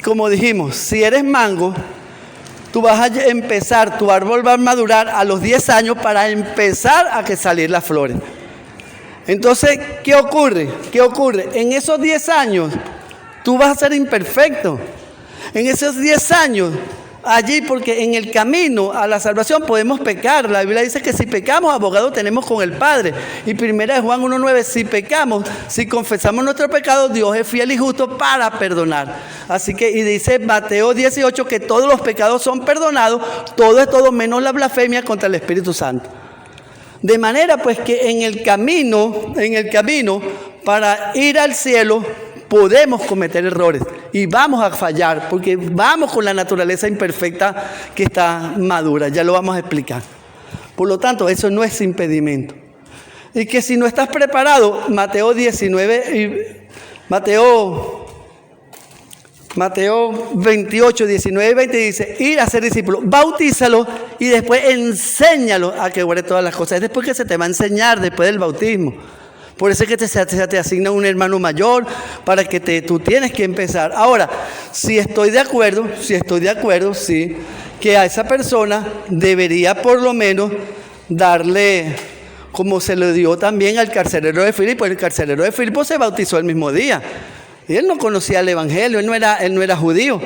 Como dijimos, si eres mango, tú vas a empezar, tu árbol va a madurar a los 10 años para empezar a que salir las flores. Entonces, ¿qué ocurre? En esos 10 años, tú vas a ser imperfecto. En esos 10 años, allí, porque en el camino a la salvación podemos pecar. La Biblia dice que si pecamos, abogado tenemos con el Padre. Y 1 Juan 1:9, si pecamos, si confesamos nuestro pecado, Dios es fiel y justo para perdonar. Así que, y dice Mateo 18 que todos los pecados son perdonados, todo es todo menos la blasfemia contra el Espíritu Santo. De manera pues que en el camino, para ir al cielo, podemos cometer errores y vamos a fallar porque vamos con la naturaleza imperfecta que está madura. Ya lo vamos a explicar. Por lo tanto, eso no es impedimento. Y que si no estás preparado, Mateo 28, 19 y 20 dice, ir a ser discípulo, bautízalo y después enséñalo a que guarde todas las cosas. Es después que se te va a enseñar, después del bautismo. Por eso es que se te asigna un hermano mayor para que tú tienes que empezar. Ahora, si estoy de acuerdo, sí, que a esa persona debería por lo menos darle, como se lo dio también al carcelero de Filipo. El carcelero de Filipo se bautizó el mismo día. Y él no conocía el evangelio, él no era judío.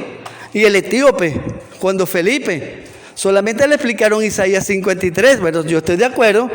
Y el etíope, cuando Felipe, solamente le explicaron Isaías 53. Bueno, yo estoy de acuerdo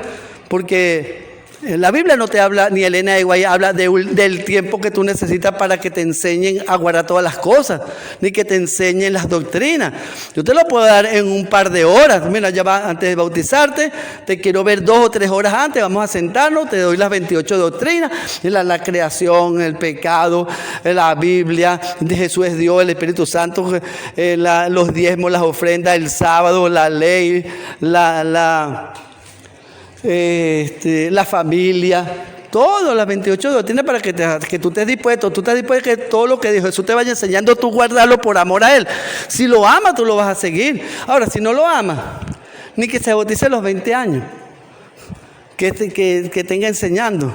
porque la Biblia no te habla, ni Elena de Guay habla del tiempo que tú necesitas para que te enseñen a guardar todas las cosas, ni que te enseñen las doctrinas. Yo te lo puedo dar en un par de horas. Mira, ya va, antes de bautizarte, te quiero ver 2 o 3 horas antes, vamos a sentarnos, te doy las 28 doctrinas, la creación, el pecado, la Biblia, de Jesús es Dios, el Espíritu Santo, los diezmos, las ofrendas, el sábado, la ley, la familia, todas las 28 doctrinas para que tú estés dispuesto. Tú estás dispuesto que todo lo que dijo Jesús te vaya enseñando, tú guardarlo por amor a Él. Si lo amas, tú lo vas a seguir. Ahora, si no lo amas, ni que se bautice a los 20 años, que tenga enseñando.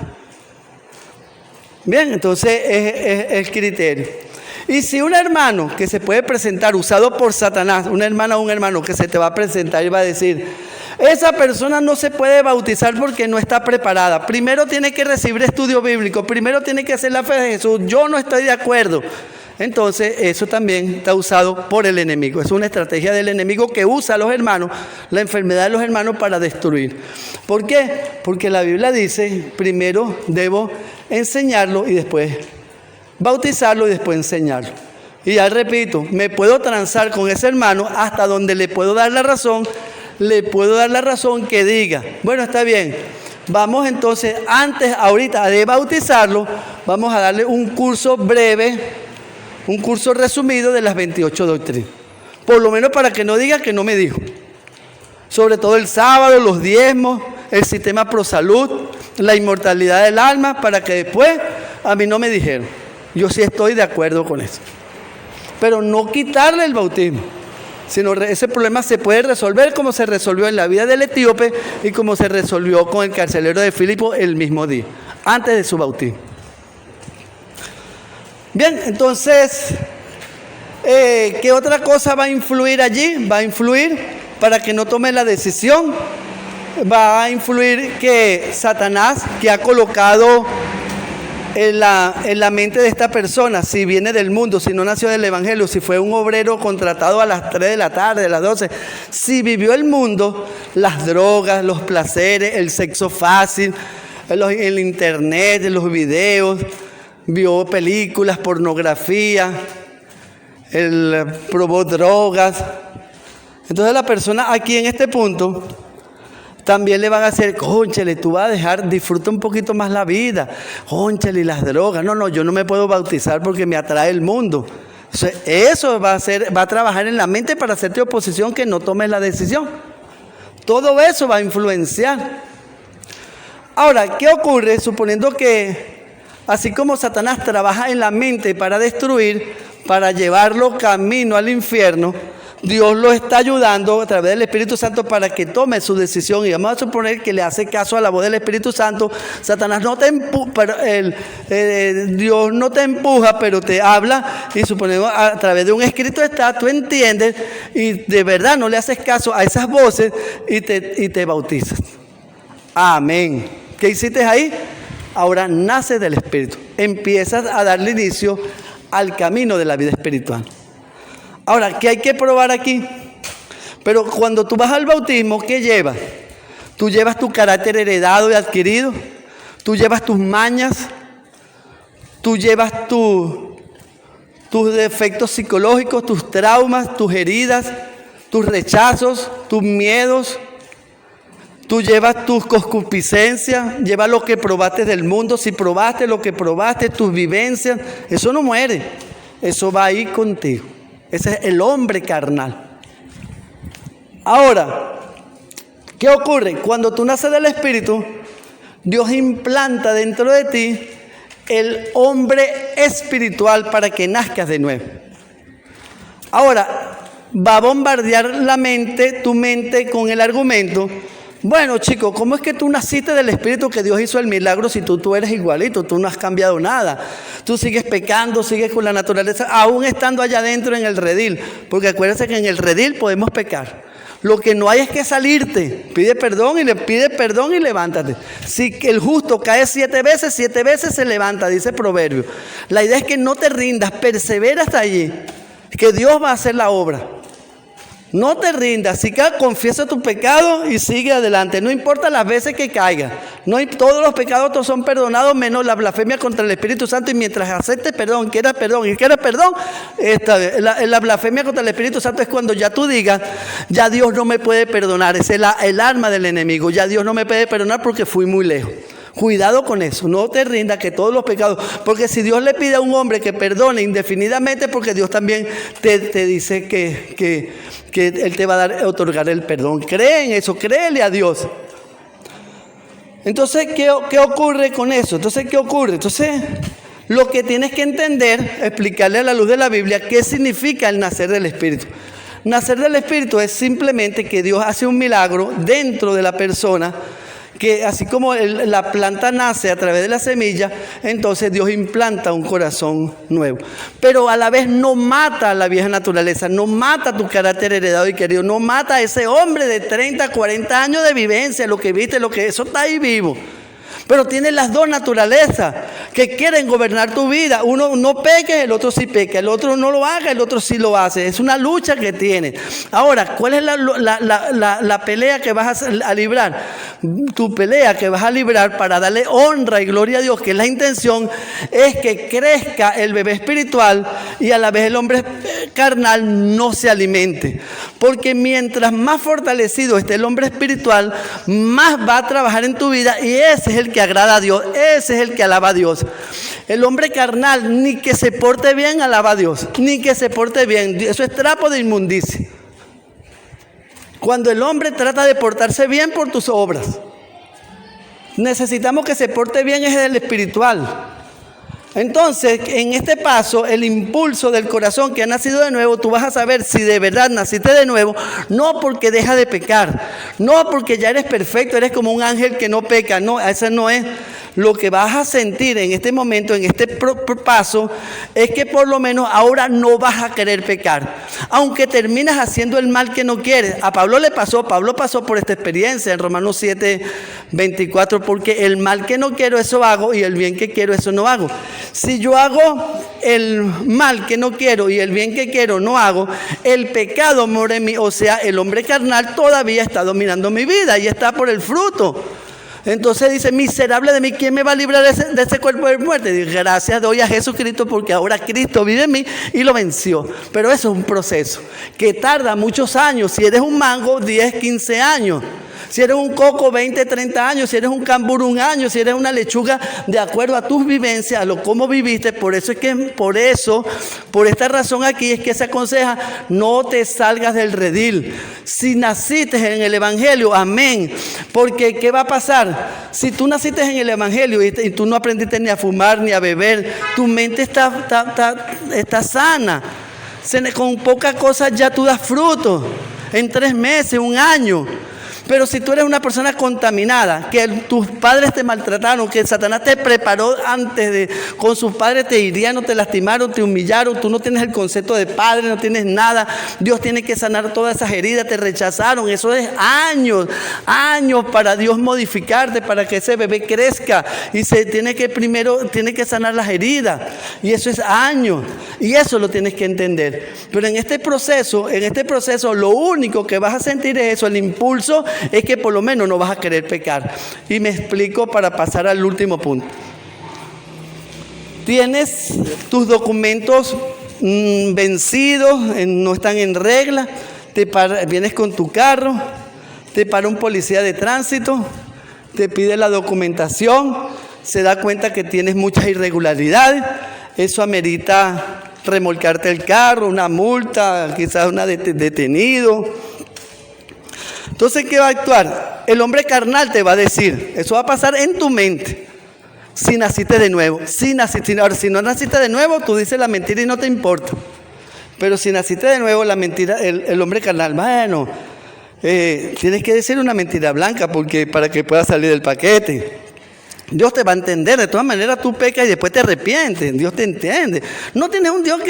Bien, entonces es el criterio. Y si un hermano que se puede presentar usado por Satanás, una hermana o un hermano que se te va a presentar y va a decir, esa persona no se puede bautizar porque no está preparada. Primero tiene que recibir estudio bíblico. Primero tiene que hacer la fe de Jesús. Yo no estoy de acuerdo. Entonces, eso también está usado por el enemigo. Es una estrategia del enemigo que usa a los hermanos, la enfermedad de los hermanos para destruir. ¿Por qué? Porque la Biblia dice, primero debo enseñarlo y después bautizarlo y después enseñarlo. Y ya repito, me puedo transar con ese hermano hasta donde le puedo dar la razón. Le puedo dar la razón que diga, bueno, está bien, vamos entonces, ahorita de bautizarlo, vamos a darle un curso breve, un curso resumido de las 28 doctrinas. Por lo menos para que no diga que no me dijo. Sobre todo el sábado, los diezmos, el sistema ProSalud, la inmortalidad del alma, para que después a mí no me dijeron. Yo sí estoy de acuerdo con eso. Pero no quitarle el bautismo. Sino ese problema se puede resolver como se resolvió en la vida del etíope y como se resolvió con el carcelero de Filipo el mismo día, antes de su bautismo. Bien, entonces, ¿qué otra cosa va a influir allí? Va a influir para que no tome la decisión. Va a influir que Satanás, que ha colocado en la mente de esta persona, si viene del mundo, si no nació del evangelio, si fue un obrero contratado a las 3 de la tarde, a las 12, si vivió el mundo, las drogas, los placeres, el sexo fácil, el internet, los videos, vio películas, pornografía, probó drogas. Entonces la persona aquí en este punto también le van a hacer, cónchale, tú vas a dejar, disfruta un poquito más la vida, cónchale, y las drogas, no, yo no me puedo bautizar porque me atrae el mundo. Eso va a trabajar en la mente para hacerte oposición que no tomes la decisión. Todo eso va a influenciar. Ahora, ¿qué ocurre? Suponiendo que, así como Satanás trabaja en la mente para destruir, para llevarlo camino al infierno, Dios lo está ayudando a través del Espíritu Santo para que tome su decisión. Y vamos a suponer que le hace caso a la voz del Espíritu Santo. Satanás no te empuja, Dios no te empuja, pero te habla. Y suponemos a través de un escrito está, tú entiendes y de verdad no le haces caso a esas voces y te bautizas. Amén. ¿Qué hiciste ahí? Ahora naces del Espíritu. Empiezas a darle inicio al camino de la vida espiritual. Ahora, ¿qué hay que probar aquí? Pero cuando tú vas al bautismo, ¿qué llevas? Tú llevas tu carácter heredado y adquirido. Tú llevas tus mañas. Tú llevas tus defectos psicológicos, tus traumas, tus heridas, tus rechazos, tus miedos. Tú llevas tus concupiscencias, llevas lo que probaste del mundo. Si probaste lo que probaste, tus vivencias, eso no muere. Eso va ahí contigo. Ese es el hombre carnal. Ahora, ¿qué ocurre? Cuando tú naces del Espíritu, Dios implanta dentro de ti el hombre espiritual para que nazcas de nuevo. Ahora, va a bombardear tu mente con el argumento. Bueno, chicos, ¿cómo es que tú naciste del Espíritu que Dios hizo el milagro si tú eres igualito? Tú no has cambiado nada. Tú sigues pecando, sigues con la naturaleza, aún estando allá adentro en el redil. Porque acuérdense que en el redil podemos pecar. Lo que no hay es que salirte. Pide perdón y levántate. Si el justo cae 7 veces se levanta, dice Proverbio. La idea es que no te rindas, persevera hasta allí, que Dios va a hacer la obra. No te rindas, si caes, confiesa tu pecado y sigue adelante. No importa las veces que caigas. Todos los pecados son perdonados, menos la blasfemia contra el Espíritu Santo. Y mientras aceptes perdón, quieras perdón, la blasfemia contra el Espíritu Santo es cuando ya tú digas, ya Dios no me puede perdonar. Es el arma del enemigo. Ya Dios no me puede perdonar porque fui muy lejos. Cuidado con eso, no te rindas que todos los pecados, porque si Dios le pide a un hombre que perdone indefinidamente, porque Dios también te dice que Él te va a otorgar el perdón. Cree en eso, créele a Dios. Entonces, ¿qué ocurre con eso? Entonces, lo que tienes que entender, explicarle a la luz de la Biblia, qué significa el nacer del Espíritu. Nacer del Espíritu es simplemente que Dios hace un milagro dentro de la persona, que así como la planta nace a través de la semilla, entonces Dios implanta un corazón nuevo. Pero a la vez no mata a la vieja naturaleza, no mata tu carácter heredado y querido, no mata a ese hombre de 30, 40 años de vivencia, lo que viste, eso está ahí vivo. Pero tiene las dos naturalezas que quieren gobernar tu vida. Uno no peque, el otro sí peca. El otro no lo haga, el otro sí lo hace. Es una lucha que tiene. Ahora, ¿cuál es la pelea que vas a librar? Tu pelea que vas a librar para darle honra y gloria a Dios, que es la intención, es que crezca el bebé espiritual y a la vez el hombre carnal no se alimente. Porque mientras más fortalecido esté el hombre espiritual, más va a trabajar en tu vida y ese es el que agrada a Dios, ese es el que alaba a Dios. El hombre carnal, ni que se porte bien, alaba a Dios, ni que se porte bien, eso es trapo de inmundicia. Cuando el hombre trata de portarse bien por tus obras, necesitamos que se porte bien es el espiritual. Entonces, en este paso, el impulso del corazón que ha nacido de nuevo, tú vas a saber si de verdad naciste de nuevo, no porque deja de pecar, no porque ya eres perfecto, eres como un ángel que no peca, no, ese no es. Lo que vas a sentir en este momento, en este paso, es que por lo menos ahora no vas a querer pecar. Aunque terminas haciendo el mal que no quieres. A Pablo Pablo pasó por esta experiencia en Romanos 7, 24, porque el mal que no quiero, eso hago, y el bien que quiero, eso no hago. Si yo hago el mal que no quiero y el bien que quiero no hago, el pecado mora en mí, o sea, el hombre carnal todavía está dominando mi vida y está por el fruto. Entonces dice, miserable de mí, ¿quién me va a librar de ese cuerpo de muerte? Y gracias doy a Jesucristo porque ahora Cristo vive en mí y lo venció. Pero eso es un proceso que tarda muchos años. Si eres un mango, 10, 15 años. Si eres un coco, 20, 30 años. Si eres un cambur, 1 año. Si eres una lechuga, de acuerdo a tus vivencias, a lo cómo viviste. Por esta razón aquí es que se aconseja, no te salgas del redil. Si naciste en el Evangelio, amén. Porque ¿qué va a pasar? Si tú naciste en el Evangelio y tú no aprendiste ni a fumar ni a beber, tu mente está sana. Con poca cosa ya tú das fruto. En 3 meses, 1 año. Pero si tú eres una persona contaminada, que tus padres te maltrataron, que Satanás te preparó con sus padres te hirieron, te lastimaron, te humillaron, tú no tienes el concepto de padre, no tienes nada, Dios tiene que sanar todas esas heridas, te rechazaron, eso es años para Dios modificarte, para que ese bebé crezca y tiene que sanar las heridas, y eso es años, y eso lo tienes que entender. Pero en este proceso lo único que vas a sentir es eso, el impulso es que por lo menos no vas a querer pecar. Y me explico para pasar al último punto. Tienes tus documentos vencidos, no están en regla, vienes con tu carro, te para un policía de tránsito, te pide la documentación, se da cuenta que tienes muchas irregularidades, eso amerita remolcarte el carro, una multa, quizás una detenido. Entonces, ¿qué va a actuar? El hombre carnal te va a decir, eso va a pasar en tu mente, si naciste de nuevo. Ahora, si no naciste de nuevo, tú dices la mentira y no te importa. Pero si naciste de nuevo, la mentira, el hombre carnal, bueno, tienes que decir una mentira blanca para que puedas salir del paquete. Dios te va a entender, de todas maneras tú pecas y después te arrepientes, Dios te entiende. No tienes un Dios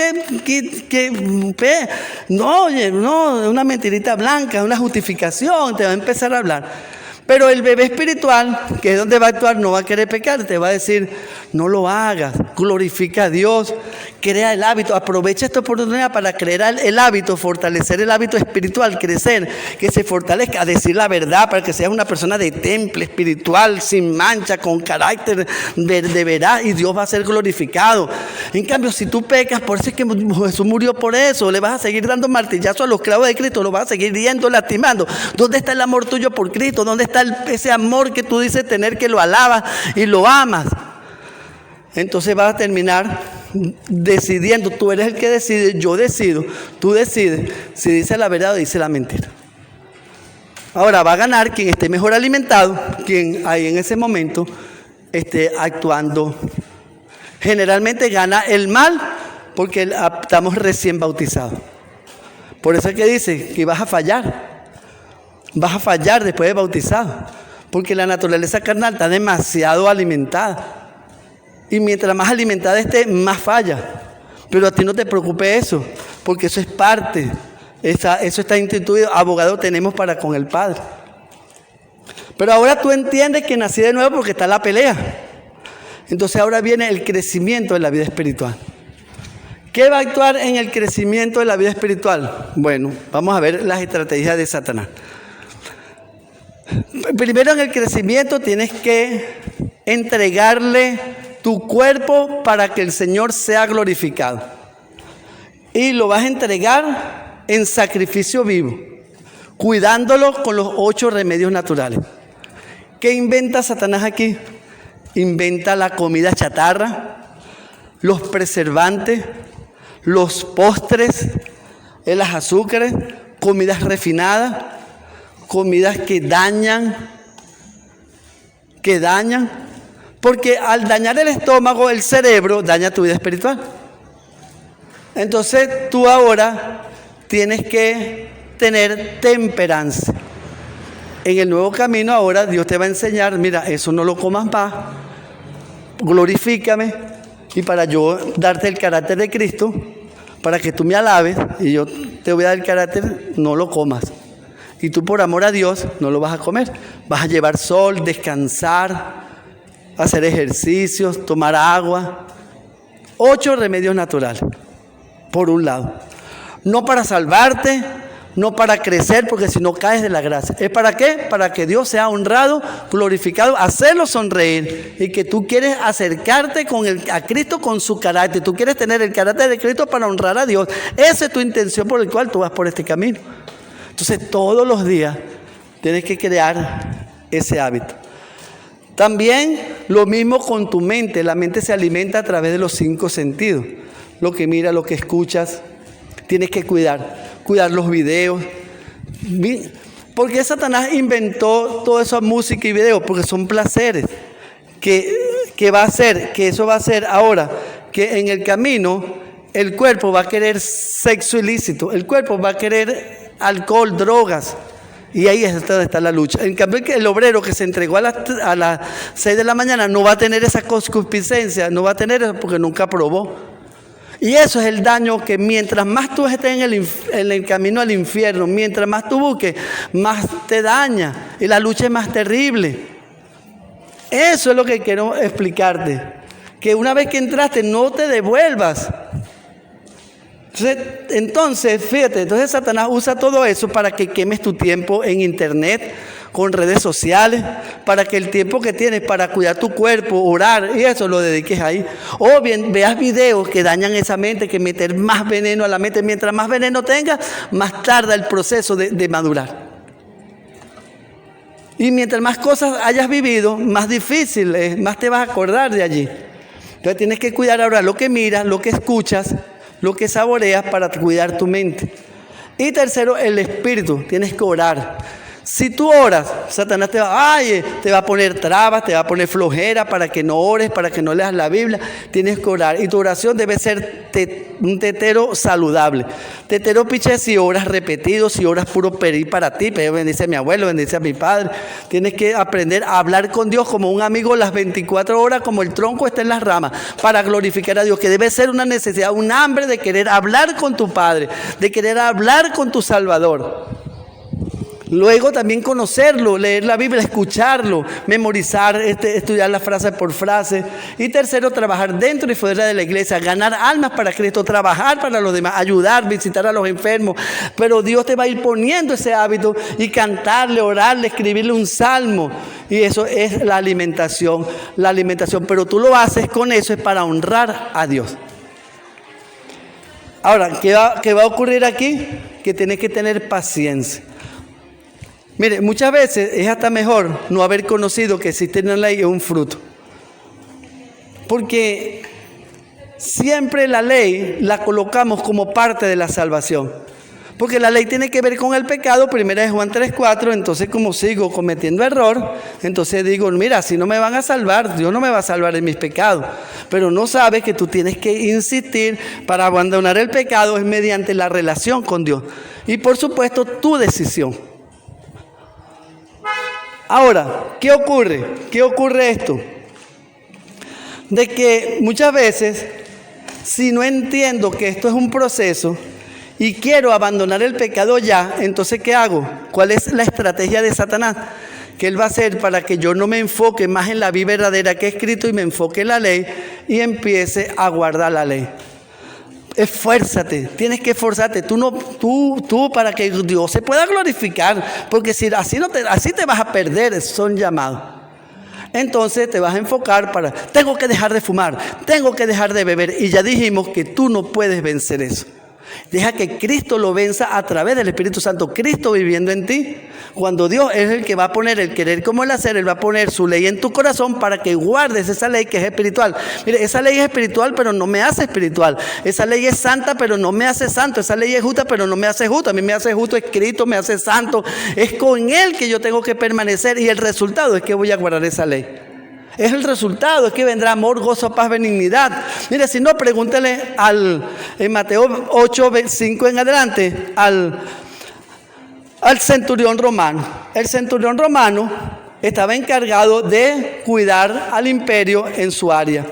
no, oye, no, una mentirita blanca, una justificación, te va a empezar a hablar. Pero el bebé espiritual, que es donde va a actuar, no va a querer pecar, te va a decir, no lo hagas, glorifica a Dios, crea el hábito, aprovecha esta oportunidad para crear el hábito, fortalecer el hábito espiritual, crecer, que se fortalezca, a decir la verdad, para que seas una persona de temple espiritual, sin mancha, con carácter de veraz, y Dios va a ser glorificado. En cambio, si tú pecas, por eso es que Jesús murió por eso, le vas a seguir dando martillazo a los clavos de Cristo, lo vas a seguir hiriendo, lastimando. ¿Dónde está el amor tuyo por Cristo? ¿Dónde está ese amor que tú dices tener, que lo alabas y lo amas? Entonces vas a terminar decidiendo. Tú eres el que decide, yo decido, tú decides si dice la verdad o dice la mentira. Ahora va a ganar quien esté mejor alimentado, quien ahí en ese momento esté actuando. Generalmente gana el mal porque estamos recién bautizados. Por eso es que dice que vas a fallar. Vas a fallar después de bautizado, porque la naturaleza carnal está demasiado alimentada. Y mientras más alimentada esté, más falla. Pero a ti no te preocupe eso, porque eso es parte. Eso está instituido. Abogado tenemos para con el Padre. Pero ahora tú entiendes que nací de nuevo porque está la pelea. Entonces ahora viene el crecimiento de la vida espiritual. ¿Qué va a actuar en el crecimiento de la vida espiritual? Bueno, vamos a ver las estrategias de Satanás. Primero, en el crecimiento tienes que entregarle tu cuerpo para que el Señor sea glorificado. Y lo vas a entregar en sacrificio vivo, cuidándolo con los 8 remedios naturales. ¿Qué inventa Satanás aquí? Inventa la comida chatarra, los preservantes, los postres, las azúcares, comidas refinadas, comidas que dañan, porque al dañar el estómago, el cerebro daña tu vida espiritual. Entonces tú ahora tienes que tener temperancia. En el nuevo camino ahora Dios te va a enseñar, mira, eso no lo comas más, glorifícame, y para yo darte el carácter de Cristo, para que tú me alabes, y yo te voy a dar el carácter, no lo comas. Y tú por amor a Dios no lo vas a comer. Vas a llevar sol, descansar, hacer ejercicios, tomar agua. 8 remedios naturales, por un lado. No para salvarte, no para crecer, porque si no caes de la gracia. ¿Es para qué? Para que Dios sea honrado, glorificado, hacerlo sonreír, y que tú quieres acercarte a Cristo con su carácter. Tú quieres tener el carácter de Cristo para honrar a Dios. Esa es tu intención por la cual tú vas por este camino. Entonces todos los días tienes que crear ese hábito. También lo mismo con tu mente. La mente se alimenta a través de los 5 sentidos. Lo que miras, lo que escuchas. Tienes que cuidar los videos. Porque Satanás inventó toda esa música y videos, porque son placeres. Que va a hacer, que eso va a hacer ahora, que en el camino el cuerpo va a querer sexo ilícito, el cuerpo va a querer alcohol, drogas. Y ahí es donde está la lucha. En cambio, el obrero que se entregó a las 6 de la mañana no va a tener esa concupiscencia, no va a tener eso porque nunca probó. Y eso es el daño que mientras más tú estés en el camino al infierno, mientras más tú busques, más te daña. Y la lucha es más terrible. Eso es lo que quiero explicarte. Que una vez que entraste, no te devuelvas. Entonces, fíjate, Satanás usa todo eso para que quemes tu tiempo en internet, con redes sociales, para que el tiempo que tienes para cuidar tu cuerpo, orar, y eso lo dediques ahí. O bien veas videos que dañan esa mente, que meter más veneno a la mente. Mientras más veneno tengas, más tarda el proceso de madurar. Y mientras más cosas hayas vivido, más difícil es, más te vas a acordar de allí. Entonces tienes que cuidar ahora lo que miras, lo que escuchas, lo que saboreas para cuidar tu mente. Y tercero, el espíritu. Tienes que orar. Si tú oras, Satanás te va a poner trabas, te va a poner flojera para que no ores, para que no leas la Biblia. Tienes que orar. Y tu oración debe ser un tetero saludable. Tetero piche si oras repetido, si oras puro pedir para ti. Pero bendice a mi abuelo, bendice a mi padre. Tienes que aprender a hablar con Dios como un amigo las 24 horas, como el tronco está en las ramas, para glorificar a Dios. Que debe ser una necesidad, un hambre de querer hablar con tu Padre, de querer hablar con tu Salvador. Luego también conocerlo, leer la Biblia, escucharlo, memorizar, estudiar la frase por frase. Y tercero, trabajar dentro y fuera de la iglesia, ganar almas para Cristo, trabajar para los demás, ayudar, visitar a los enfermos. Pero Dios te va a ir poniendo ese hábito y cantarle, orarle, escribirle un salmo. Y eso es la alimentación. Pero tú lo haces con eso, es para honrar a Dios. Ahora, ¿qué va a ocurrir aquí? Que tienes que tener paciencia. Mire, muchas veces es hasta mejor no haber conocido que existe una ley y un fruto. Porque siempre la ley la colocamos como parte de la salvación. Porque la ley tiene que ver con el pecado, 1 Juan 3:4, entonces como sigo cometiendo error, entonces digo, mira, si no me van a salvar, Dios no me va a salvar de mis pecados. Pero no sabes que tú tienes que insistir para abandonar el pecado, es mediante la relación con Dios. Y por supuesto, tu decisión. Ahora, ¿qué ocurre? ¿Qué ocurre esto? De que muchas veces, si no entiendo que esto es un proceso y quiero abandonar el pecado ya, entonces ¿qué hago? ¿Cuál es la estrategia de Satanás? Que él va a hacer para que yo no me enfoque más en la vida verdadera que he escrito y me enfoque en la ley y empiece a guardar la ley. Esfuérzate, tienes que esforzarte, tú para que Dios se pueda glorificar, porque si así te vas a perder, son llamados. Entonces te vas a enfocar tengo que dejar de fumar, tengo que dejar de beber, y ya dijimos que tú no puedes vencer eso. Deja que Cristo lo venza a través del Espíritu Santo, Cristo viviendo en ti. Cuando Dios es el que va a poner el querer como el hacer, Él va a poner su ley en tu corazón para que guardes esa ley que es espiritual. Mire, esa ley es espiritual, pero no me hace espiritual. Esa ley es santa, pero no me hace santo. Esa ley es justa, pero no me hace justo. A mí me hace justo escrito, me hace santo. Es con Él que yo tengo que permanecer, y el resultado es que voy a guardar esa ley. Es el resultado, es que vendrá amor, gozo, paz, benignidad. Mire, si no, pregúntele en Mateo 8, 5 en adelante, al centurión romano. El centurión romano estaba encargado de cuidar al imperio en su área.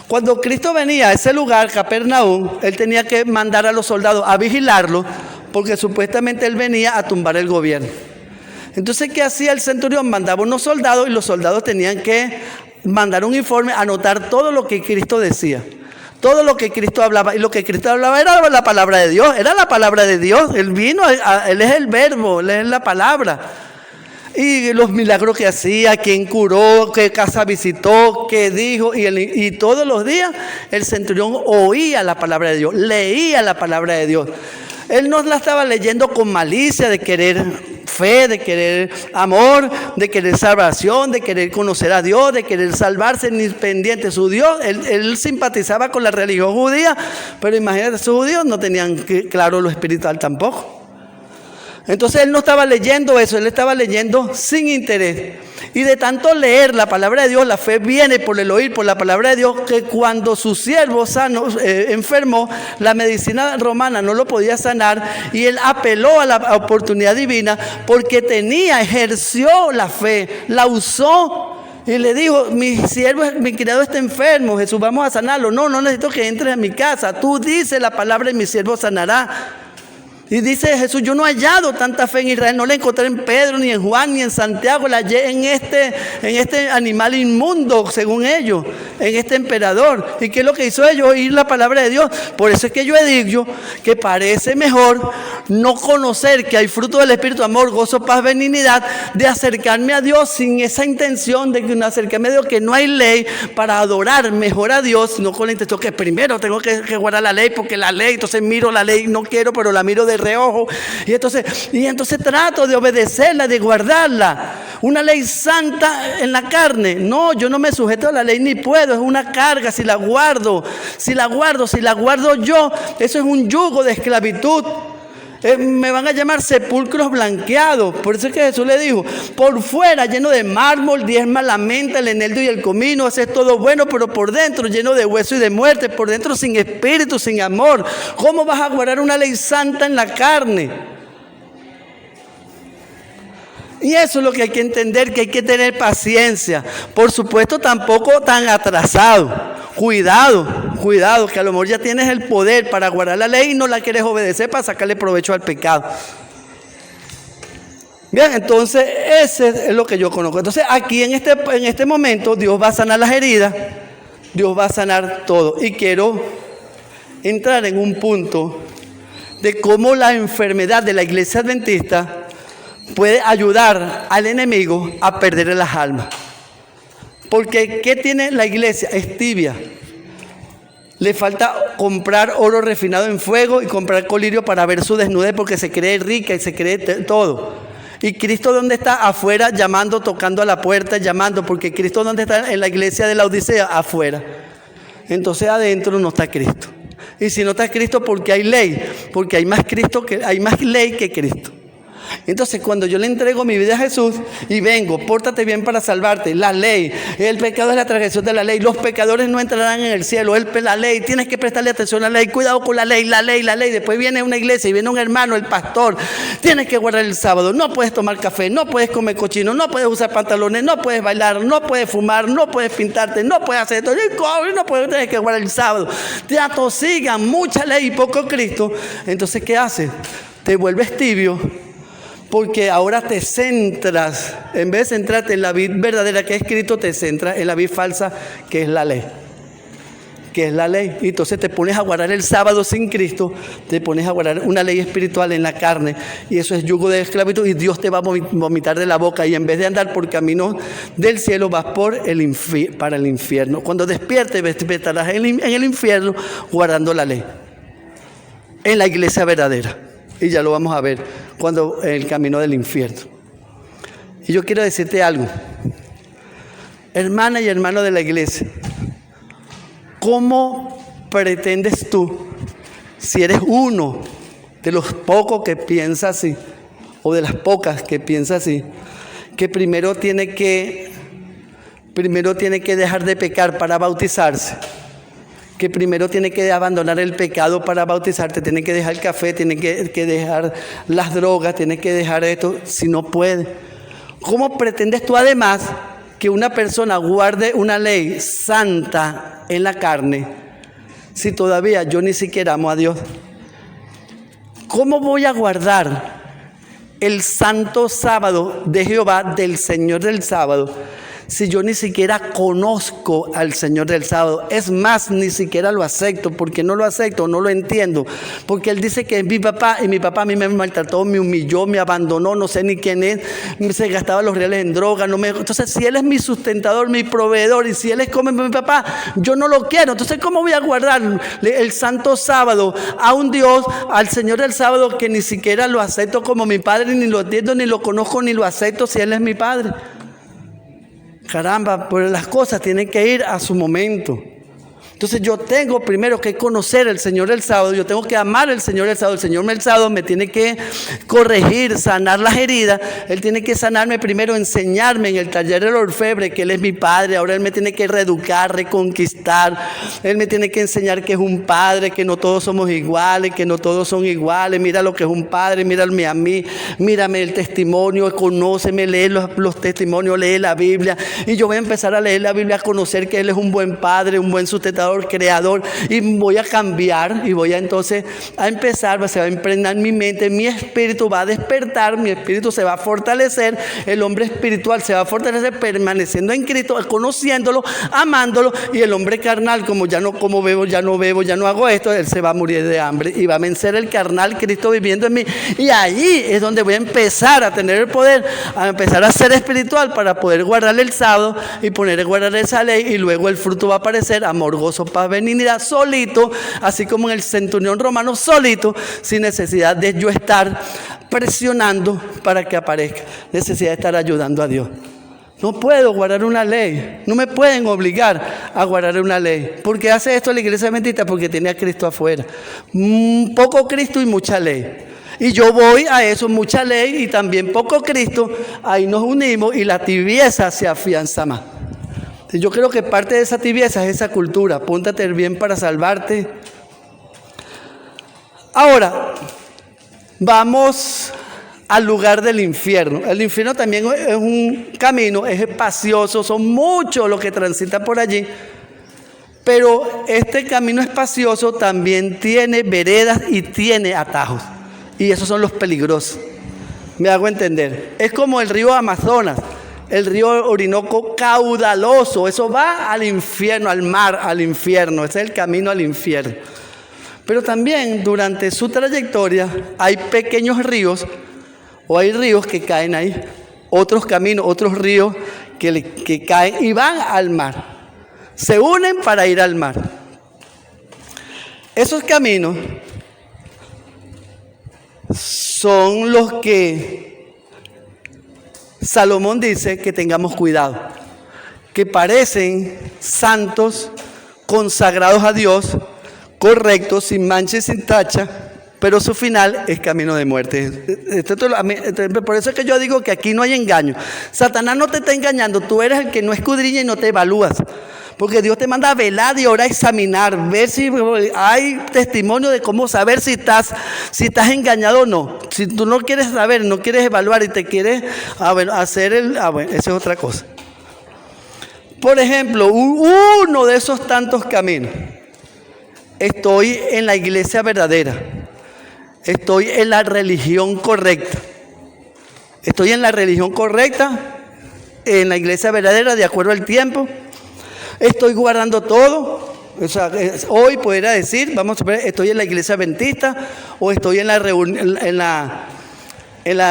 Cuando Cristo venía a ese lugar, Capernaum, Él tenía que mandar a los soldados a vigilarlo, porque supuestamente Él venía a tumbar el gobierno. Entonces, ¿qué hacía el centurión? Mandaba unos soldados, y los soldados tenían que mandar un informe, anotar todo lo que Cristo decía. todo lo que Cristo hablaba. Y lo que Cristo hablaba era la palabra de Dios. Era la palabra de Dios. Él vino, Él es el verbo, Él es la palabra. Y los milagros que hacía, quién curó, qué casa visitó, qué dijo. Y todos los días el centurión oía la palabra de Dios, leía la palabra de Dios. Él no la estaba leyendo con malicia de querer fe, de querer amor, de querer salvación, de querer conocer a Dios, de querer salvarse ni pendiente de su Dios. Él simpatizaba con la religión judía, pero imagínate, esos judíos no tenían claro lo espiritual tampoco. Entonces él no estaba leyendo eso, él estaba leyendo sin interés. Y de tanto leer la palabra de Dios, la fe viene por el oír, por la palabra de Dios, que cuando su siervo enfermó, la medicina romana no lo podía sanar y él apeló a la oportunidad divina porque ejerció la fe, la usó. Y le dijo, mi criado está enfermo, Jesús, vamos a sanarlo. No necesito que entres a mi casa, tú dices la palabra y mi siervo sanará. Y dice Jesús, yo no he hallado tanta fe en Israel, no la encontré en Pedro, ni en Juan, ni en Santiago, la hallé en este animal inmundo, según ellos, en este emperador. ¿Y qué es lo que hizo ellos? Oír la palabra de Dios. Por eso es que yo he dicho que parece mejor no conocer que hay fruto del Espíritu, amor, gozo, paz, benignidad, de acercarme a Dios sin esa intención de que acercarme a Dios, que no hay ley para adorar mejor a Dios, sino con la intención que primero tengo que guardar la ley, porque la ley, entonces miro la ley, no quiero, pero la miro de reojo, y entonces trato de obedecerla, de guardarla. Una ley santa en la carne, no, yo no me sujeto a la ley ni puedo, es una carga si la guardo yo, eso es un yugo de esclavitud. Me van a llamar sepulcros blanqueados. Por eso es que Jesús le dijo, por fuera lleno de mármol, diezma la menta, el eneldo y el comino, haces todo bueno, pero por dentro lleno de hueso y de muerte, por dentro sin espíritu, sin amor. ¿Cómo vas a guardar una ley santa en la carne? Y eso es lo que hay que entender, que hay que tener paciencia. Por supuesto, tampoco tan atrasado. Cuidado, que a lo mejor ya tienes el poder para guardar la ley y no la quieres obedecer para sacarle provecho al pecado. Bien, entonces ese es lo que yo conozco. Entonces aquí en este momento Dios va a sanar las heridas, Dios va a sanar todo. Y quiero entrar en un punto de cómo la enfermedad de la iglesia adventista puede ayudar al enemigo a perder las almas. Porque ¿qué tiene la iglesia? Es tibia. Le falta comprar oro refinado en fuego y comprar colirio para ver su desnudez, porque se cree rica y se cree todo. ¿Y Cristo dónde está? Afuera, llamando, tocando a la puerta, llamando, porque Cristo ¿dónde está? En la iglesia de la Odisea, afuera. Entonces adentro no está Cristo. Y si no está Cristo, porque hay ley, porque hay más ley que Cristo. Entonces cuando yo le entrego mi vida a Jesús y vengo, pórtate bien para salvarte, la ley, el pecado es la transgresión de la ley, los pecadores no entrarán en el cielo, la ley, tienes que prestarle atención a la ley, cuidado con la ley, después viene una iglesia y viene un hermano, el pastor, tienes que guardar el sábado, no puedes tomar café, no puedes comer cochino, no puedes usar pantalones, no puedes bailar, no puedes fumar, no puedes pintarte, no puedes hacer esto, tienes que guardar el sábado, te atosigan, mucha ley y poco Cristo. Entonces ¿qué haces? Te vuelves tibio. Porque ahora te centras, en vez de centrarte en la vid verdadera que es Cristo, te centras en la vid falsa que es la ley. Y entonces te pones a guardar el sábado sin Cristo, te pones a guardar una ley espiritual en la carne, y eso es yugo de esclavitud, y Dios te va a vomitar de la boca, y en vez de andar por caminos del cielo, vas para el infierno. Cuando despiertes, estarás en el infierno guardando la ley, en la iglesia verdadera. Y ya lo vamos a ver cuando el camino del infierno. Y yo quiero decirte algo, hermana y hermano de la iglesia, ¿cómo pretendes tú, si eres uno de los pocos que piensa así, o de las pocas que piensa así, que primero tiene que dejar de pecar para bautizarse? Que primero tiene que abandonar el pecado para bautizarte, tiene que dejar el café, tiene que dejar las drogas, tiene que dejar esto, si no puede. ¿Cómo pretendes tú además que una persona guarde una ley santa en la carne si todavía yo ni siquiera amo a Dios? ¿Cómo voy a guardar el santo sábado de Jehová, del Señor del sábado, si yo ni siquiera conozco al Señor del sábado? Es más, ni siquiera lo acepto. ¿Por qué no lo acepto? No lo entiendo. Porque Él dice que es mi papá, y mi papá a mí me maltrató, me humilló, me abandonó, no sé ni quién es, se gastaba los reales en droga. Entonces, si Él es mi sustentador, mi proveedor, y si Él es como mi papá, yo no lo quiero. Entonces, ¿cómo voy a guardar el santo sábado a un Dios, al Señor del sábado, que ni siquiera lo acepto como mi padre, ni lo entiendo, ni lo conozco, ni lo acepto si Él es mi padre? Caramba, pero las cosas tienen que ir a su momento. Entonces yo tengo primero que conocer al Señor del sábado, yo tengo que amar al Señor del sábado. El Señor del sábado me tiene que corregir, sanar las heridas. Él tiene que sanarme primero, enseñarme en el taller del orfebre que Él es mi Padre. Ahora Él me tiene que reeducar, reconquistar. Él me tiene que enseñar que es un Padre, que no todos somos iguales, que no todos son iguales. Mira lo que es un Padre, mírame a mí, mírame el testimonio, conóceme, lee los testimonios, lee la Biblia. Y yo voy a empezar a leer la Biblia, a conocer que Él es un buen Padre, un buen sustentador, creador, y voy a cambiar y voy a entonces a empezar, se va a impregnar mi mente, mi espíritu va a despertar, mi espíritu se va a fortalecer, el hombre espiritual se va a fortalecer permaneciendo en Cristo, conociéndolo, amándolo, y el hombre carnal, como ya no como bebo, ya no hago esto, él se va a morir de hambre y va a vencer el carnal, Cristo viviendo en mí, y ahí es donde voy a empezar a tener el poder, a empezar a ser espiritual para poder guardar el sábado y poner guardar esa ley, y luego el fruto va a aparecer: amor, gozo, paz, benignidad, solito, así como en el centurión romano, solito, sin necesidad de yo estar presionando para que aparezca, necesidad de estar ayudando a Dios. No puedo guardar una ley, no me pueden obligar a guardar una ley. ¿Por qué hace esto la iglesia adventista? Porque tiene a Cristo afuera, poco Cristo y mucha ley. Y yo voy a eso, mucha ley y también poco Cristo, ahí nos unimos y la tibieza se afianza más. Yo creo que parte de esa tibieza es esa cultura: póntate bien para salvarte. Ahora, vamos al lugar del infierno. El infierno también es un camino, es espacioso, son muchos los que transitan por allí. Pero este camino espacioso también tiene veredas y tiene atajos. Y esos son los peligrosos. Me hago entender. Es como el río Amazonas. El río Orinoco caudaloso, eso va al infierno, al mar, al infierno, ese es el camino al infierno. Pero también durante su trayectoria hay pequeños ríos, o hay ríos que caen ahí, otros caminos, otros ríos que caen y van al mar, se unen para ir al mar. Esos caminos son los que Salomón dice que tengamos cuidado, que parecen santos, consagrados a Dios, correctos, sin mancha y sin tacha, pero su final es camino de muerte. Por eso es que yo digo que aquí no hay engaño. Satanás no te está engañando, tú eres el que no escudriña y no te evalúas. Porque Dios te manda a velar y ahora a examinar, ver si hay testimonio de cómo saber si estás engañado o no. Si tú no quieres saber, no quieres evaluar y te quieres hacer esa es otra cosa. Por ejemplo, uno de esos tantos caminos. Estoy en la iglesia verdadera. Estoy en la religión correcta. Estoy en la religión correcta, en la iglesia verdadera, de acuerdo al tiempo. Estoy guardando todo. O sea, hoy podría decir, vamos a ver, estoy en la iglesia adventista o estoy en la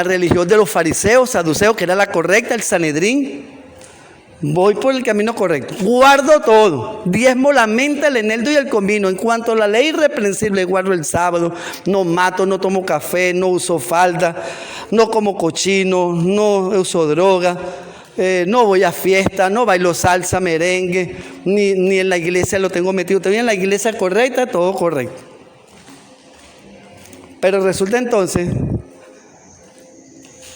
religión de los fariseos, saduceos, que era la correcta, el Sanedrín. Voy por el camino correcto. Guardo todo. Diezmo la menta, el eneldo y el comino. En cuanto a la ley irreprensible, guardo el sábado. No mato, no tomo café, no uso falda, no como cochino, no uso droga. No voy a fiesta, no bailo salsa, merengue, ni en la iglesia lo tengo metido. Estoy en la iglesia correcta, todo correcto. Pero resulta entonces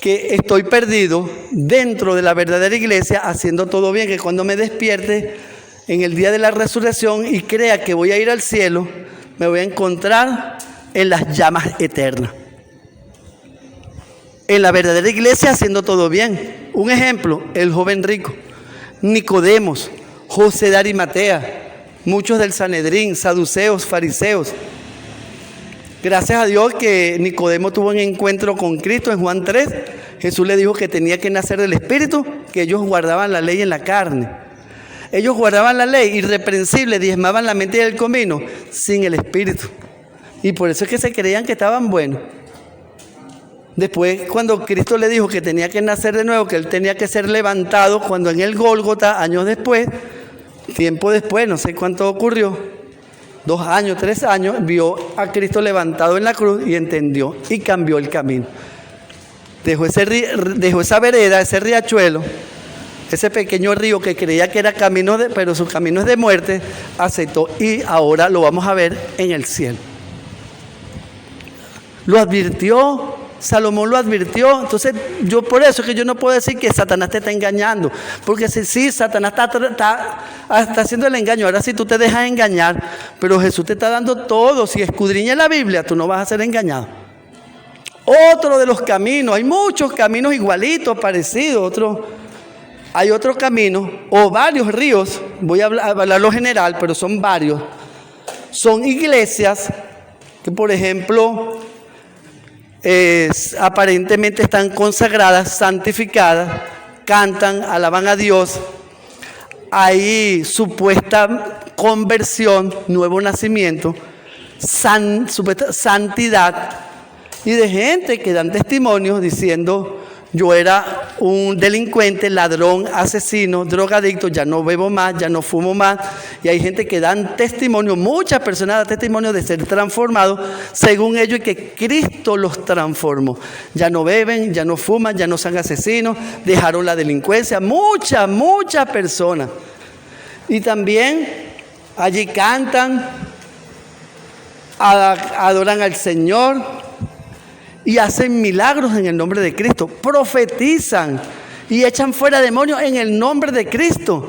que estoy perdido dentro de la verdadera iglesia, haciendo todo bien, que cuando me despierte en el día de la resurrección y crea que voy a ir al cielo, me voy a encontrar en las llamas eternas. En la verdadera iglesia haciendo todo bien. Un ejemplo, el joven rico, Nicodemos, José de Arimatea, muchos del Sanedrín, saduceos, fariseos. Gracias a Dios que Nicodemo tuvo un encuentro con Cristo en Juan 3. Jesús le dijo que tenía que nacer del Espíritu, que ellos guardaban la ley en la carne. Ellos guardaban la ley irreprensible, diezmaban la mente y el comino, sin el Espíritu. Y por eso es que se creían que estaban buenos. Después, cuando Cristo le dijo que tenía que nacer de nuevo, que él tenía que ser levantado, cuando en el Gólgota, años después, tiempo después, no sé cuánto ocurrió, 2 años, 3 años, vio a Cristo levantado en la cruz y entendió y cambió el camino. Dejó esa vereda, ese riachuelo, ese pequeño río que creía que era camino, pero su camino es de muerte, aceptó y ahora lo vamos a ver en el cielo. Lo advirtió, Salomón lo advirtió. Entonces, por eso es que yo no puedo decir que Satanás te está engañando, porque sí, Satanás está haciendo el engaño. Ahora sí tú te dejas engañar, pero Jesús te está dando todo. Si escudriñas la Biblia, tú no vas a ser engañado. Otro de los caminos, hay muchos caminos igualitos, parecidos, hay otro camino, o varios ríos, voy a hablarlo general, pero son varios. Son iglesias que, por ejemplo, aparentemente están consagradas, santificadas, cantan, alaban a Dios. Hay supuesta conversión, nuevo nacimiento, supuesta santidad, y de gente que dan testimonios diciendo: yo era un delincuente, ladrón, asesino, drogadicto, ya no bebo más, ya no fumo más. Y hay gente que dan testimonio, muchas personas dan testimonio de ser transformados según ellos y que Cristo los transformó. Ya no beben, ya no fuman, ya no son asesinos, dejaron la delincuencia. Muchas personas. Y también allí cantan, adoran al Señor y hacen milagros en el nombre de Cristo, profetizan y echan fuera demonios en el nombre de Cristo.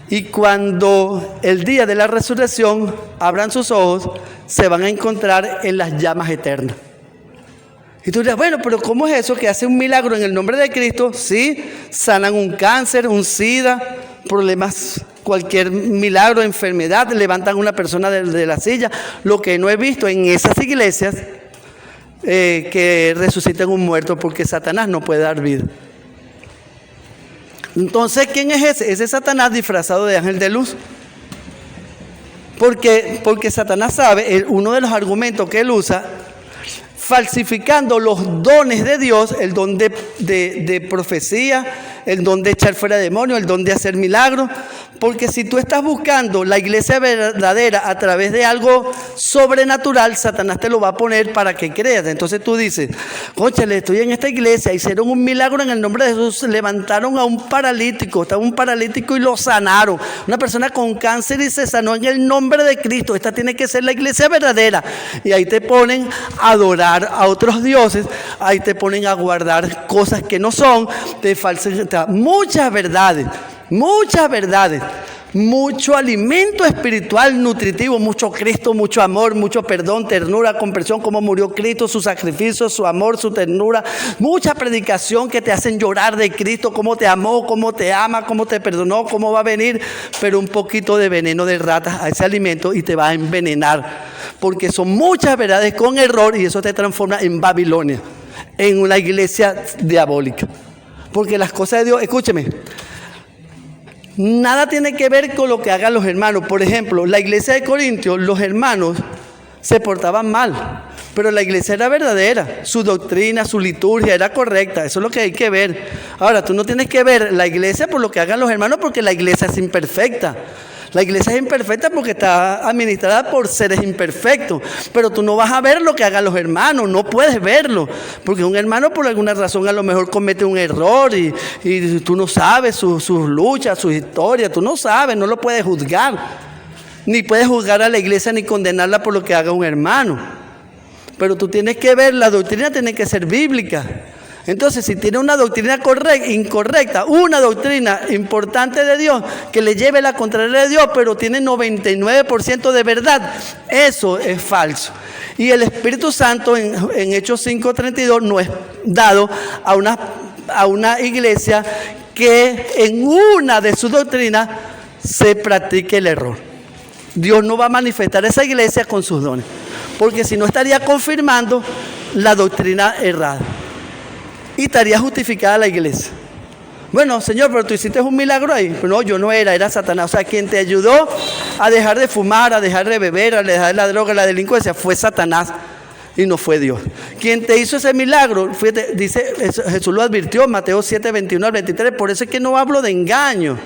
Y cuando el día de la resurrección abran sus ojos, se van a encontrar en las llamas eternas. Y tú dirás: bueno, pero ¿cómo es eso que hace un milagro en el nombre de Cristo? Sí, sanan un cáncer, un SIDA, problemas, cualquier milagro, enfermedad, levantan a una persona de la silla. Lo que no he visto en esas iglesias, que resucitan un muerto, porque Satanás no puede dar vida. Entonces, ¿quién es ese? Ese es Satanás disfrazado de ángel de luz. Porque Satanás sabe, uno de los argumentos que él usa, falsificando los dones de Dios, el don de profecía, el don de echar fuera demonios, el don de hacer milagros. Porque si tú estás buscando la iglesia verdadera a través de algo sobrenatural, Satanás te lo va a poner para que creas. Entonces tú dices: cónchale, estoy en esta iglesia, hicieron un milagro en el nombre de Jesús, levantaron a un paralítico, estaba un paralítico y lo sanaron. Una persona con cáncer y se sanó en el nombre de Cristo. Esta tiene que ser la iglesia verdadera. Y ahí te ponen a adorar a otros dioses, ahí te ponen a guardar cosas que no son, te falsifican muchas verdades, mucho alimento espiritual nutritivo, mucho Cristo, mucho amor, mucho perdón, ternura, comprensión, cómo murió Cristo, su sacrificio, su amor, su ternura, mucha predicación que te hacen llorar de Cristo, cómo te amó, cómo te ama, cómo te perdonó, cómo va a venir, pero un poquito de veneno de ratas a ese alimento y te va a envenenar, porque son muchas verdades con error y eso te transforma en Babilonia, en una iglesia diabólica. Porque las cosas de Dios, escúcheme, nada tiene que ver con lo que hagan los hermanos. Por ejemplo, la iglesia de Corintios, los hermanos se portaban mal, pero la iglesia era verdadera, su doctrina, su liturgia era correcta. Eso es lo que hay que ver. Ahora, tú no tienes que ver la iglesia por lo que hagan los hermanos, porque la iglesia es imperfecta. La iglesia es imperfecta porque está administrada por seres imperfectos, pero tú no vas a ver lo que hagan los hermanos, no puedes verlo, porque un hermano por alguna razón a lo mejor comete un error y tú no sabes sus luchas, sus historias, tú no sabes, no lo puedes juzgar, ni puedes juzgar a la iglesia ni condenarla por lo que haga un hermano, pero tú tienes que ver, la doctrina tiene que ser bíblica. Entonces, si tiene una doctrina incorrecta, una doctrina importante de Dios, que le lleve la contraria de Dios, pero tiene 99% de verdad, eso es falso. Y el Espíritu Santo en Hechos 5:32 no es dado a una iglesia que en una de sus doctrinas se practique el error. Dios no va a manifestar esa iglesia con sus dones, porque si no estaría confirmando la doctrina errada. y estaría justificada la iglesia. Bueno, Señor, pero tú hiciste un milagro ahí. Pero no, yo no era Satanás. O sea, quien te ayudó a dejar de fumar, a dejar de beber, a dejar la droga, la delincuencia, fue Satanás y no fue Dios. Quien te hizo ese milagro, fíjate, dice, Jesús lo advirtió, Mateo 7, 21 al 23. Por eso es que no hablo de engaño.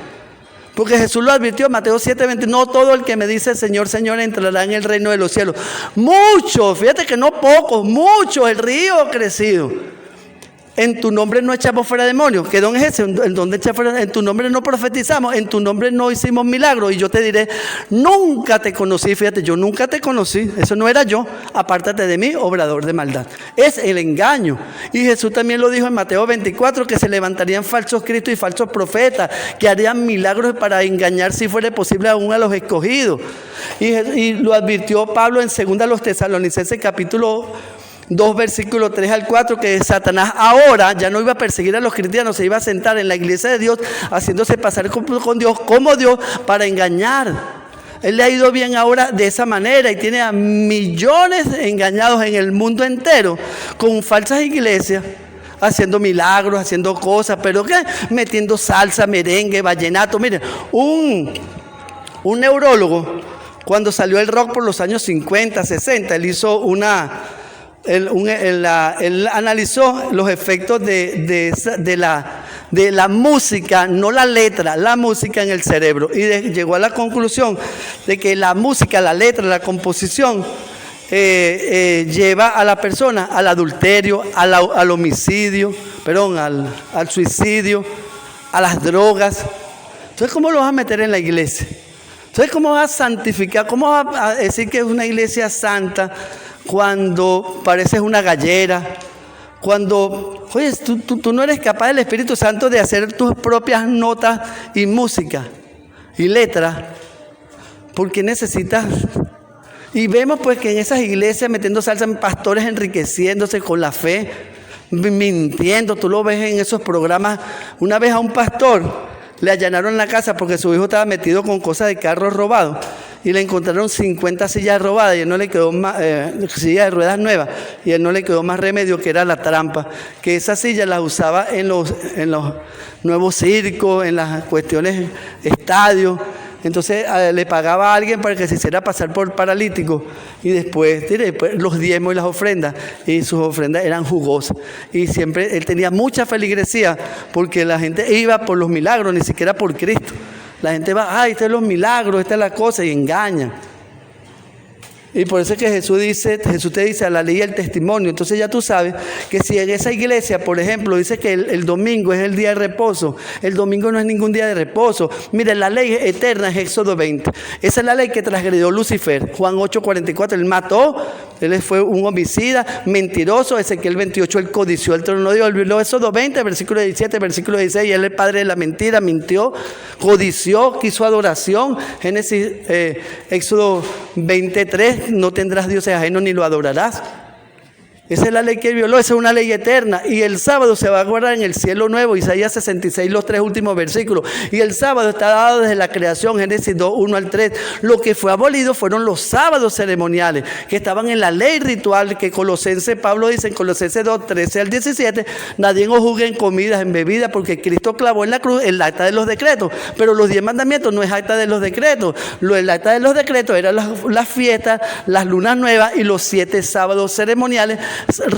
Porque Jesús lo advirtió, Mateo 7, 21, no todo el que me dice Señor, Señor entrará en el reino de los cielos. Muchos, fíjate que no pocos, muchos, el río ha crecido. En tu nombre no echamos fuera demonios. ¿Qué don es ese? ¿En dónde echamos fuera? En tu nombre no profetizamos, en tu nombre no hicimos milagros. Y yo te diré, nunca te conocí. Fíjate, yo nunca te conocí. Eso no era yo. Apártate de mí, obrador de maldad. Es el engaño. Y Jesús también lo dijo en Mateo 24, que se levantarían falsos cristos y falsos profetas, que harían milagros para engañar, si fuera posible, aún a los escogidos. Y lo advirtió Pablo en 2 Tesalonicenses capítulo 2, versículos 3 al 4, que Satanás ahora ya no iba a perseguir a los cristianos, se iba a sentar en la iglesia de Dios, haciéndose pasar con Dios como Dios para engañar. Él le ha ido bien ahora de esa manera y tiene a millones engañados en el mundo entero con falsas iglesias, haciendo milagros, haciendo cosas, pero ¿qué? Metiendo salsa, merengue, vallenato. Miren, un neurólogo, cuando salió el rock por los años 50, 60, él hizo él analizó los efectos de la música, no la letra, la música en el cerebro, y llegó a la conclusión de que la música, la letra, la composición lleva a la persona al adulterio, al homicidio, al suicidio, a las drogas. Entonces, ¿cómo lo vas a meter en la iglesia? Entonces, ¿cómo vas a santificar? ¿Cómo vas a decir que es una iglesia santa cuando pareces una gallera? Cuando, oye, tú no eres capaz del Espíritu Santo de hacer tus propias notas y música y letras. ¿Por qué necesitas? Y vemos pues que en esas iglesias metiendo salsa, pastores enriqueciéndose con la fe, mintiendo. Tú lo ves en esos programas. Una vez a un pastor le allanaron la casa porque su hijo estaba metido con cosas de carros robados y le encontraron 50 sillas robadas y él no le quedó más, sillas de ruedas nuevas, y él no le quedó más remedio que era la trampa, que esas sillas las usaba en los nuevos circos, en las cuestiones estadios. Entonces le pagaba a alguien para que se hiciera pasar por paralítico y después los diezmos y las ofrendas, y sus ofrendas eran jugosas, y siempre él tenía mucha feligresía porque la gente iba por los milagros, ni siquiera por Cristo. La gente va, este es los milagros, esta es la cosa, y engaña. Y por eso es que Jesús te dice a la ley y el testimonio. Entonces ya tú sabes que si en esa iglesia, por ejemplo, dice que el domingo es el día de reposo, el domingo no es ningún día de reposo. Mire, la ley eterna es Éxodo 20. Esa es la ley que transgredió Lucifer. Juan 8:44, él mató, él fue un homicida, mentiroso. Ezequiel 28, él codició el trono de Dios. Éxodo 20, versículo 17, versículo 16, y él es el padre de la mentira, mintió, codició, quiso adoración. Génesis, Éxodo 23, no tendrás dioses ajenos ni lo adorarás. Esa es la ley que él violó, esa es una ley eterna. Y el sábado se va a guardar en el cielo nuevo, Isaías 66, los 3 últimos versículos. Y el sábado está dado desde la creación, Génesis 2, 1 al 3. Lo que fue abolido fueron los sábados ceremoniales, que estaban en la ley ritual, que Pablo dice en Colosenses 2, 13 al 17, nadie os juzgue en comidas, en bebidas, porque Cristo clavó en la cruz el acta de los decretos. Pero los 10 mandamientos no es acta de los decretos. El acta de los decretos eran las fiestas, las lunas nuevas y los 7 sábados ceremoniales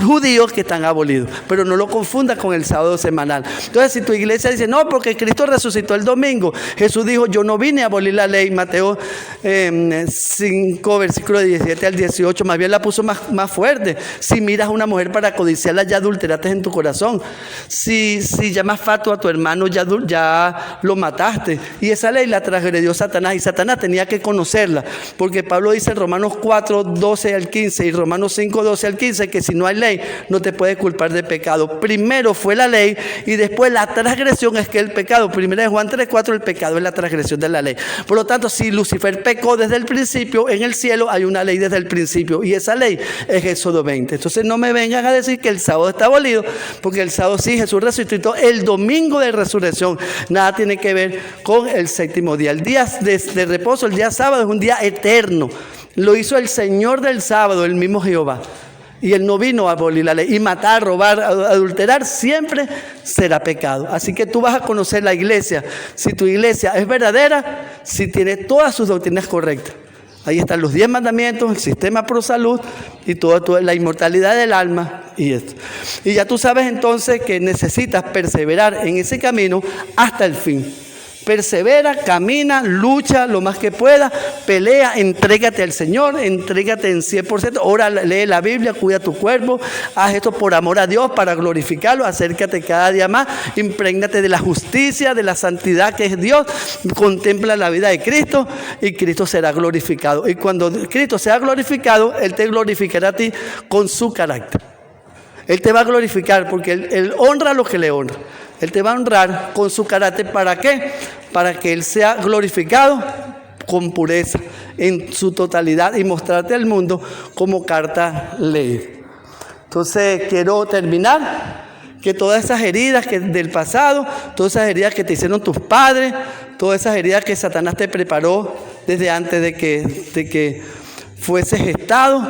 judíos que están abolidos, pero no lo confundas con el sábado semanal. Entonces, si tu iglesia dice, no, porque Cristo resucitó el domingo, Jesús dijo, yo no vine a abolir la ley, Mateo 5, versículo 17 al 18, más bien la puso más fuerte. Si miras a una mujer para codiciarla, ya adulteraste en tu corazón. Si llamas fatuo a tu hermano, ya lo mataste. Y esa ley la transgredió Satanás, y Satanás tenía que conocerla, porque Pablo dice en Romanos 4, 12 al 15 y Romanos 5, 12 al 15, que si no hay ley, no te puedes culpar de pecado. Primero fue la ley y después la transgresión es que el pecado. Primero de Juan 3, 4, el pecado es la transgresión de la ley. Por lo tanto, si Lucifer pecó desde el principio, en el cielo hay una ley desde el principio, y esa ley es Éxodo 20. Entonces no me vengan a decir que el sábado está abolido, porque el sábado sí, Jesús resucitó el domingo de resurrección. Nada tiene que ver con el séptimo día. El día de reposo, el día sábado, es un día eterno. Lo hizo el Señor del sábado, el mismo Jehová. Y Él no vino a abolir la ley. Y matar, robar, adulterar siempre será pecado. Así que tú vas a conocer la iglesia. Si tu iglesia es verdadera, si tiene todas sus doctrinas correctas. Ahí están los 10 mandamientos, el sistema pro salud y toda la inmortalidad del alma y esto. Y ya tú sabes entonces que necesitas perseverar en ese camino hasta el fin. Persevera, camina, lucha lo más que pueda, pelea, entrégate al Señor, entrégate en 100%, ora, lee la Biblia, cuida tu cuerpo, haz esto por amor a Dios, para glorificarlo, acércate cada día más, imprégnate de la justicia, de la santidad que es Dios, contempla la vida de Cristo y Cristo será glorificado. Y cuando Cristo sea glorificado, Él te glorificará a ti con su carácter. Él te va a glorificar porque Él honra a los que le honran. Él te va a honrar con su carácter. ¿Para qué? Para que Él sea glorificado con pureza en su totalidad y mostrarte al mundo como carta ley. Entonces quiero terminar que todas esas heridas del pasado, todas esas heridas que te hicieron tus padres, todas esas heridas que Satanás te preparó desde antes de que fueses gestado,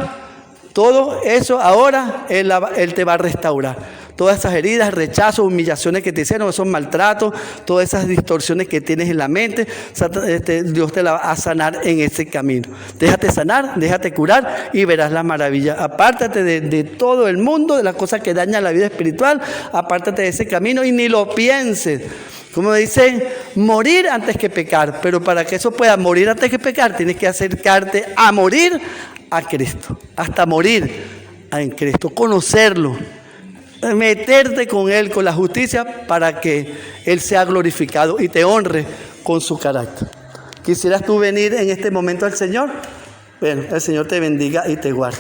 todo eso ahora Él te va a restaurar. Todas esas heridas, rechazos, humillaciones que te hicieron, esos maltratos, todas esas distorsiones que tienes en la mente, Dios te la va a sanar en ese camino. Déjate sanar, déjate curar y verás la maravilla. Apártate de todo el mundo, de las cosas que dañan la vida espiritual, apártate de ese camino y ni lo pienses. Como dicen, morir antes que pecar, pero para que eso pueda morir antes que pecar, tienes que acercarte a morir a Cristo, hasta morir en Cristo, conocerlo, meterte con Él, con la justicia, para que Él sea glorificado y te honre con su carácter. ¿Quisieras tú venir en este momento al Señor? Bueno, el Señor te bendiga y te guarde.